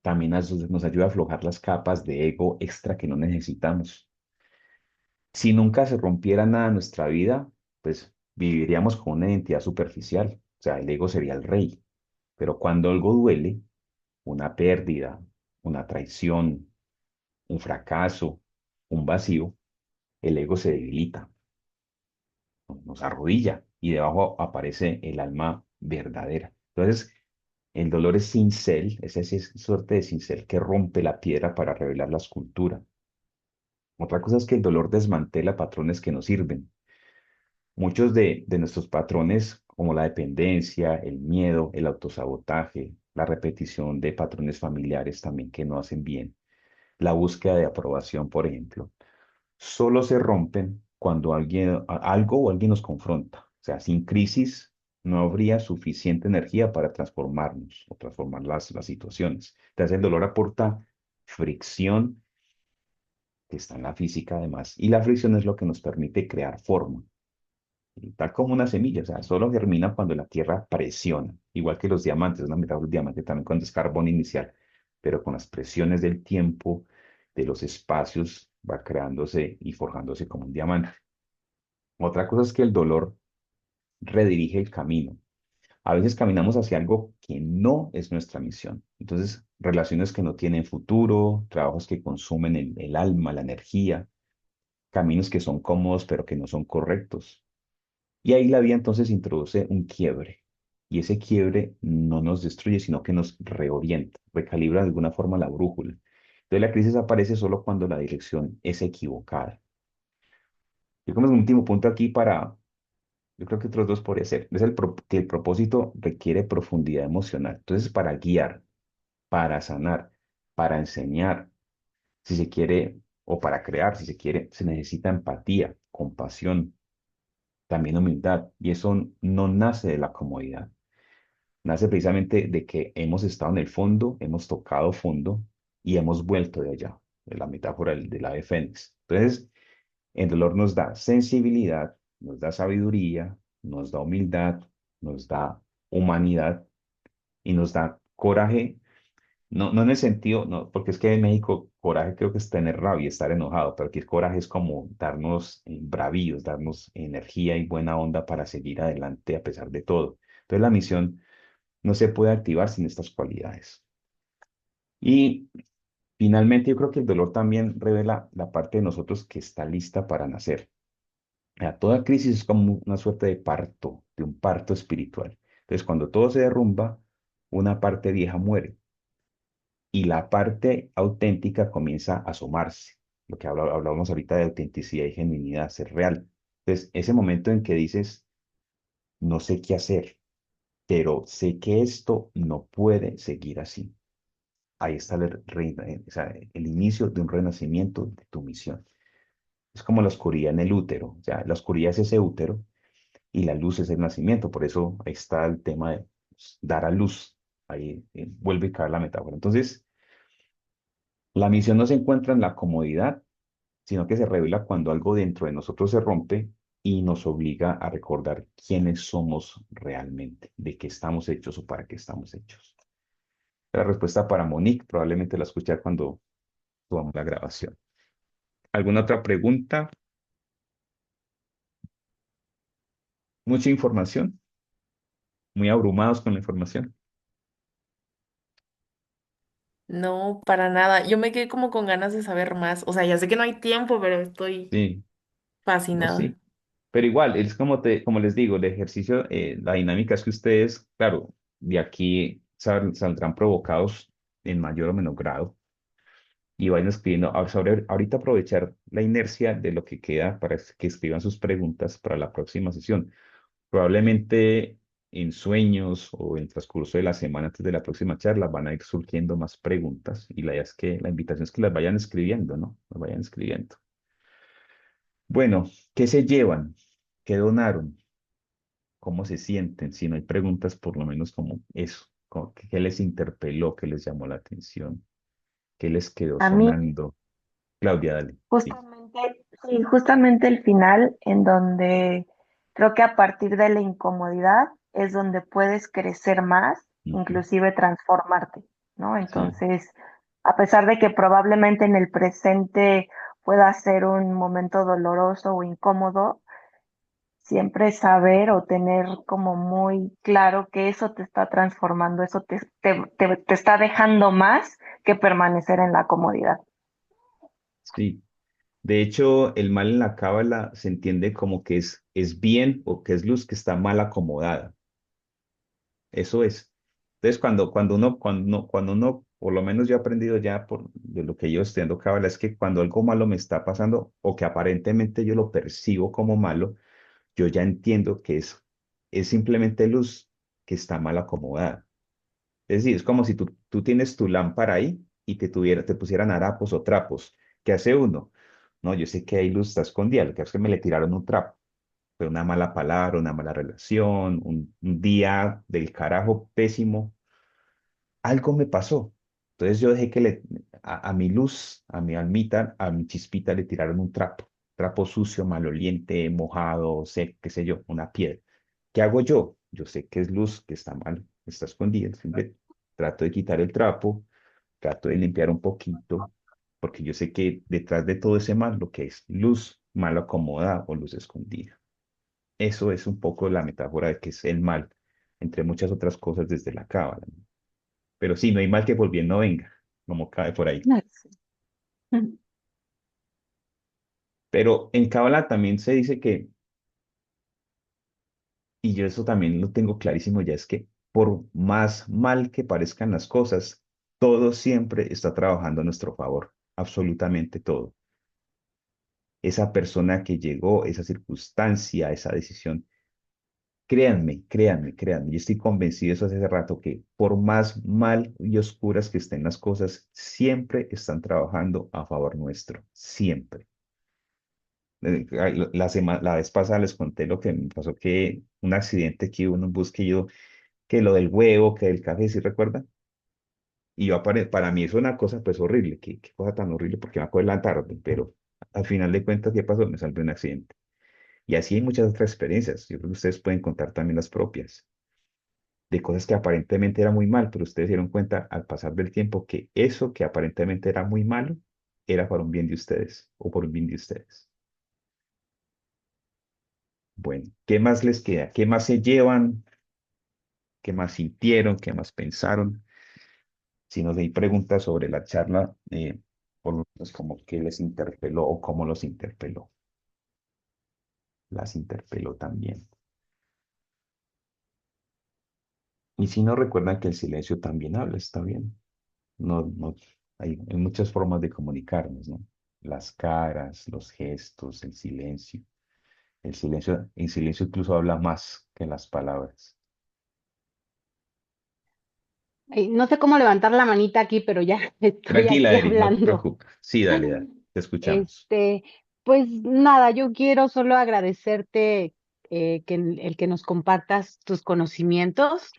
también nos ayuda a aflojar las capas de ego extra que no necesitamos. Si nunca se rompiera nada en nuestra vida, pues viviríamos con una identidad superficial, o sea, el ego sería el rey. Pero cuando algo duele, una pérdida, una traición, un fracaso, un vacío, el ego se debilita, nos arrodilla y debajo aparece el alma verdadera. Entonces, el dolor es cincel, es esa suerte de cincel que rompe la piedra para revelar la escultura. Otra cosa es que el dolor desmantela patrones que nos sirven. Muchos de nuestros patrones, como la dependencia, el miedo, el autosabotaje, la repetición de patrones familiares también que no hacen bien, la búsqueda de aprobación, por ejemplo, solo se rompen cuando algo o alguien nos confronta. O sea, sin crisis no habría suficiente energía para transformarnos o transformar las situaciones. Entonces, el dolor aporta fricción que está en la física además, y la fricción es lo que nos permite crear forma. Y tal como una semilla, o sea, solo germina cuando la tierra presiona, igual que los diamantes, una metáfora del diamante también cuando es carbón inicial, pero con las presiones del tiempo, de los espacios, va creándose y forjándose como un diamante. Otra cosa es que el dolor redirige el camino. A veces caminamos hacia algo que no es nuestra misión. Entonces, relaciones que no tienen futuro, trabajos que consumen el alma, la energía, caminos que son cómodos pero que no son correctos. Y ahí la vida entonces introduce un quiebre. Y ese quiebre no nos destruye, sino que nos reorienta, recalibra de alguna forma la brújula. Entonces la crisis aparece solo cuando la dirección es equivocada. Yo como un último punto aquí yo creo que otros dos podría ser, es que el propósito requiere profundidad emocional. Entonces para guiar, para sanar, para enseñar, si se quiere, o para crear, si se quiere, se necesita empatía, compasión, también humildad. Y eso no nace de la comodidad. Nace precisamente de que hemos estado en el fondo, hemos tocado fondo y hemos vuelto de allá, de la metáfora del ave fénix. Entonces, el dolor nos da sensibilidad, nos da sabiduría, nos da humildad, nos da humanidad y nos da coraje, no en el sentido, no, porque es que en México coraje creo que es tener rabia, estar enojado, pero aquí el coraje es como darnos bravíos, darnos energía y buena onda para seguir adelante a pesar de todo. Entonces, la misión no se puede activar sin estas cualidades. Y finalmente yo creo que el dolor también revela la parte de nosotros que está lista para nacer. Toda crisis es como una suerte de parto, de un parto espiritual. Entonces, cuando todo se derrumba, una parte vieja muere y la parte auténtica comienza a asomarse. Lo que hablábamos ahorita de autenticidad y genuinidad, ser real. Entonces, ese momento en que dices, no sé qué hacer, pero sé que esto no puede seguir así. Ahí está o sea, el inicio de un renacimiento de tu misión. Es como la oscuridad en el útero, o sea, la oscuridad es ese útero y la luz es el nacimiento, por eso ahí está el tema de pues, dar a luz, ahí vuelve a caer la metáfora. Entonces, la misión no se encuentra en la comodidad, sino que se revela cuando algo dentro de nosotros se rompe y nos obliga a recordar quiénes somos realmente, de qué estamos hechos o para qué estamos hechos. La respuesta para Monique probablemente la escuchar cuando subamos la grabación. ¿Alguna otra pregunta? Mucha información, muy abrumados con la información.
No, para nada. Yo me quedé como con ganas de saber más. O sea, ya sé que no hay tiempo, pero estoy
Sí, no,
fascinada.
sí. Pero igual, es como les digo, el ejercicio, la dinámica es que ustedes, claro, de aquí saldrán provocados en mayor o menor grado y vayan escribiendo. Ahorita aprovechar la inercia de lo que queda para que escriban sus preguntas para la próxima sesión. Probablemente en sueños o en transcurso de la semana antes de la próxima charla van a ir surgiendo más preguntas y la invitación es que las vayan escribiendo, ¿no? Las vayan escribiendo. Bueno, ¿qué se llevan? ¿Qué donaron? ¿Cómo se sienten? Si no hay preguntas, por lo menos como eso, como qué les interpeló, qué les llamó la atención, qué les quedó
A mí,
sonando. Claudia, dale. Sí.
justamente, sí, justamente el final, en donde creo que a partir de la incomodidad es donde puedes crecer más,
Ujú.
inclusive transformarte, ¿no?
Sí.
Entonces, a pesar de que probablemente en el presente pueda ser un momento doloroso o incómodo, siempre saber o tener como muy claro que eso te está transformando, eso te está dejando más que permanecer en la comodidad.
Sí. De hecho, el mal en la cábala se entiende como que es bien o que es luz que está mal acomodada. Eso es. Entonces, cuando uno, por lo menos yo he aprendido ya de lo que yo estudiando cábala, es que cuando algo malo me está pasando o que aparentemente yo lo percibo como malo, yo ya entiendo que es simplemente luz que está mal acomodada. Es decir, es como si tú tienes tu lámpara ahí y te pusieran harapos o trapos. ¿Qué hace uno? No, yo sé que hay luz está escondida, lo que es que me le tiraron un trapo. Fue una mala palabra, una mala relación, un día del carajo pésimo. Algo me pasó. Entonces yo dejé que a mi luz, a mi almita, a mi chispita le tiraron un trapo. Trapo sucio, maloliente, mojado, sé, qué sé yo, una piedra. ¿Qué hago yo? Yo sé que es luz, que está mal, está escondida. Siempre trato de quitar el trapo, trato de limpiar un poquito, porque yo sé que detrás de todo ese mal, lo que es luz mal acomodada o luz escondida. Eso es un poco la metáfora de que es el mal, entre muchas otras cosas desde la cábala, ¿no? Pero sí, no hay mal que por bien no venga, como cae por ahí.
Así.
Pero en cábala también se dice que, y yo eso también lo tengo clarísimo ya, es que por más mal que parezcan las cosas, todo siempre está trabajando a nuestro favor, absolutamente todo. Esa persona que llegó, esa circunstancia, esa decisión. Créanme, créanme, créanme, yo estoy convencido de eso hace rato, que por más mal y oscuras que estén las cosas, siempre están trabajando a favor nuestro, siempre. La vez pasada les conté lo que me pasó, que un accidente que hubo en un bus que yo, que lo del huevo, que del café, ¿sí recuerdan? Y yo para mí es una cosa pues horrible, qué cosa tan horrible porque me acuerdo la tarde, pero al final de cuentas, ¿qué pasó? Me salvé de un accidente. Y así hay muchas otras experiencias, yo creo que ustedes pueden contar también las propias, de cosas que aparentemente era muy mal, pero ustedes se dieron cuenta al pasar del tiempo que eso que aparentemente era muy malo era para un bien de ustedes o por un bien de ustedes. Bueno, ¿qué más les queda? ¿Qué más se llevan? ¿Qué más sintieron? ¿Qué más pensaron? Si nos hay preguntas sobre la charla, por lo menos como qué les interpeló o cómo los interpeló. Las interpeló también. Y si no recuerdan que el silencio también habla, está bien. No, no, hay muchas formas de comunicarnos, ¿no? Las caras, los gestos, el silencio. El silencio incluso habla más que las palabras.
Ay, no sé cómo levantar la manita aquí, pero ya estoy
Tranquila,
aquí
Eri, no te
hablando.
preocupes. Sí, dale, dale, te escuchamos.
Este, pues nada, yo quiero solo agradecerte el que nos compartas tus conocimientos.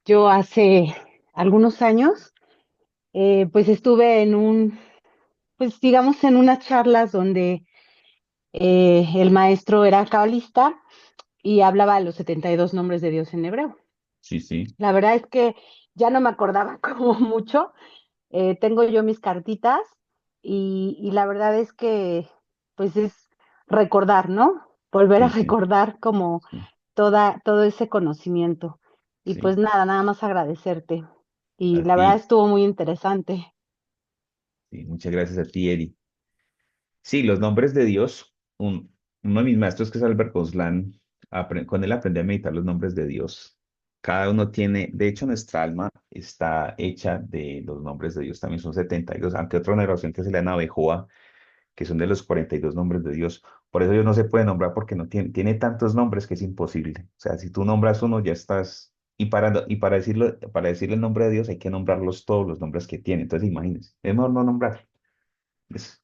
Yo hace algunos años, pues estuve pues digamos, en unas charlas donde el maestro era cabalista y hablaba de los 72 nombres de Dios en hebreo.
Sí, sí,
La verdad es que ya no me acordaba como mucho. Tengo yo mis cartitas y la verdad es que pues es recordar, ¿no? Volver a
sí, sí,
recordar como
sí,
todo ese conocimiento. Y
sí.
pues nada más agradecerte.
A
Y la verdad
ti,
estuvo muy interesante.
sí, muchas gracias a ti, Eri. Sí, los nombres de Dios, uno de mis maestros que es Albert Goslan, con él aprendí a meditar los nombres de Dios. Cada uno tiene, de hecho, nuestra alma está hecha de los nombres de Dios, también son 72, aunque otra narración que se le da a que son de los 42 nombres de Dios. Por eso Dios no se puede nombrar porque no tiene tantos nombres que es imposible. O sea, si tú nombras uno, ya estás. Y para decirle el nombre de Dios hay que nombrarlos todos los nombres que tiene. Entonces, imagínense, es mejor no nombrar. Es-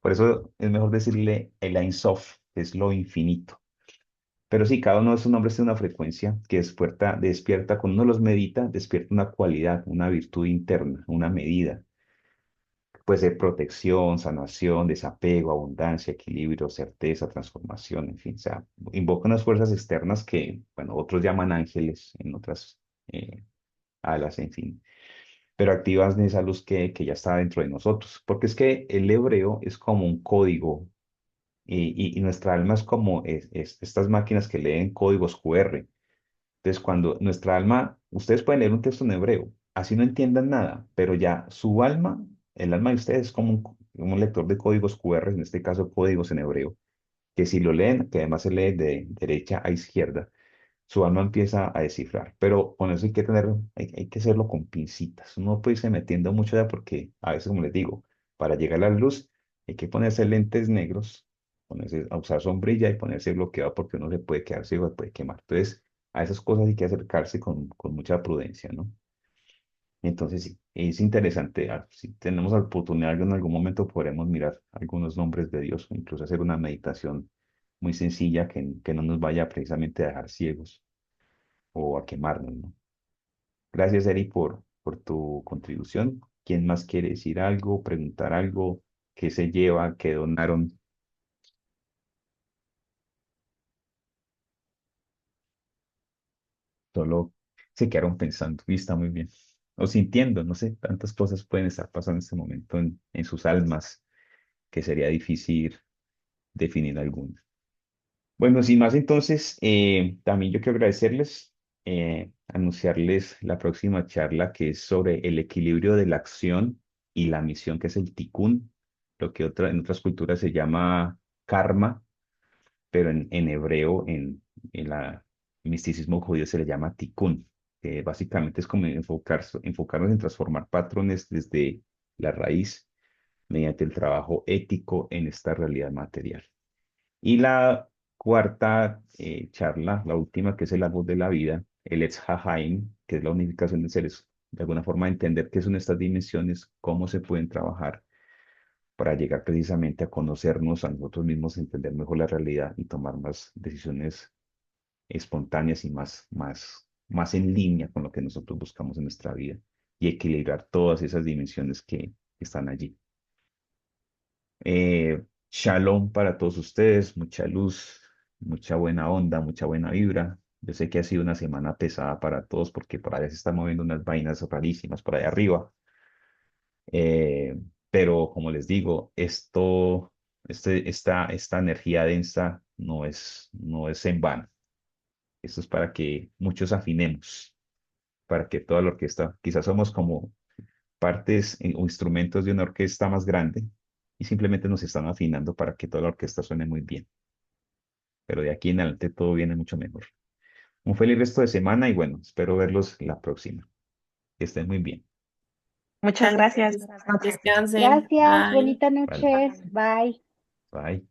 por eso es mejor decirle el Ein Sof, que es lo infinito. Pero sí, cada uno de esos nombres tiene una frecuencia que despierta, cuando uno los medita, despierta una cualidad, una virtud interna, una medida. Puede ser protección, sanación, desapego, abundancia, equilibrio, certeza, transformación, en fin, o sea, invoca unas fuerzas externas que, bueno, otros llaman ángeles, en otras alas, en fin. pero activan esa luz que ya está dentro de nosotros, porque es que el hebreo es como un código y nuestra alma es como estas máquinas que leen códigos QR. Entonces, cuando nuestra alma, ustedes pueden leer un texto en hebreo, así no entiendan nada, pero ya su alma, el alma de ustedes es como un lector de códigos QR, en este caso códigos en hebreo, que si lo leen, que además se lee de derecha a izquierda, su alma empieza a descifrar. Pero con eso hay que tener, hay que hacerlo con pincitas. Uno no puede irse metiendo mucho ya porque a veces, como les digo, para llegar a la luz hay que ponerse lentes negros, ponerse a usar sombrilla y ponerse bloqueado porque uno se puede quedar ciego, se puede quemar. Entonces, a esas cosas hay que acercarse con mucha prudencia, ¿no? Entonces, sí, es interesante. Si tenemos la oportunidad, en algún momento podremos mirar algunos nombres de Dios, o incluso hacer una meditación muy sencilla que no nos vaya precisamente a dejar ciegos o a quemarnos, ¿no? Gracias, Eri, por tu contribución. ¿Quién más quiere decir algo, preguntar algo? ¿Qué se lleva? ¿Qué donaron? Solo se quedaron pensando y está muy bien. O sintiendo, no sé, tantas cosas pueden estar pasando en este momento en sus almas que sería difícil definir alguna. Bueno, sin más, entonces, también yo quiero agradecerles, anunciarles la próxima charla que es sobre el equilibrio de la acción y la misión, que es el tikkun, lo que en otras culturas se llama karma, pero en hebreo, en la el misticismo judío se le llama tikkun, que básicamente es como enfocarnos en transformar patrones desde la raíz mediante el trabajo ético en esta realidad material. Y la cuarta charla, la última, que es el árbol de la vida, el Etz Haim, que es la unificación de seres, de alguna forma entender qué son estas dimensiones, cómo se pueden trabajar para llegar precisamente a conocernos a nosotros mismos, entender mejor la realidad y tomar más decisiones espontáneas y más en línea con lo que nosotros buscamos en nuestra vida y equilibrar todas esas dimensiones que están allí. Shalom para todos ustedes, mucha luz, mucha buena onda, mucha buena vibra. Yo sé que ha sido una semana pesada para todos porque por allá se están moviendo unas vainas rarísimas por allá arriba. Eh, pero como les digo, esta energía densa no es en vano. Esto es para que muchos afinemos, para que toda la orquesta, quizás somos como partes o instrumentos de una orquesta más grande y simplemente nos están afinando para que toda la orquesta suene muy bien. Pero de aquí en adelante todo viene mucho mejor. Un feliz resto de semana y bueno, espero verlos la próxima. Que estén muy bien.
Muchas gracias. Buenas noches.
Descansen.
Gracias,
Bye.
bonita
Vale,
noche. Bye.
bye.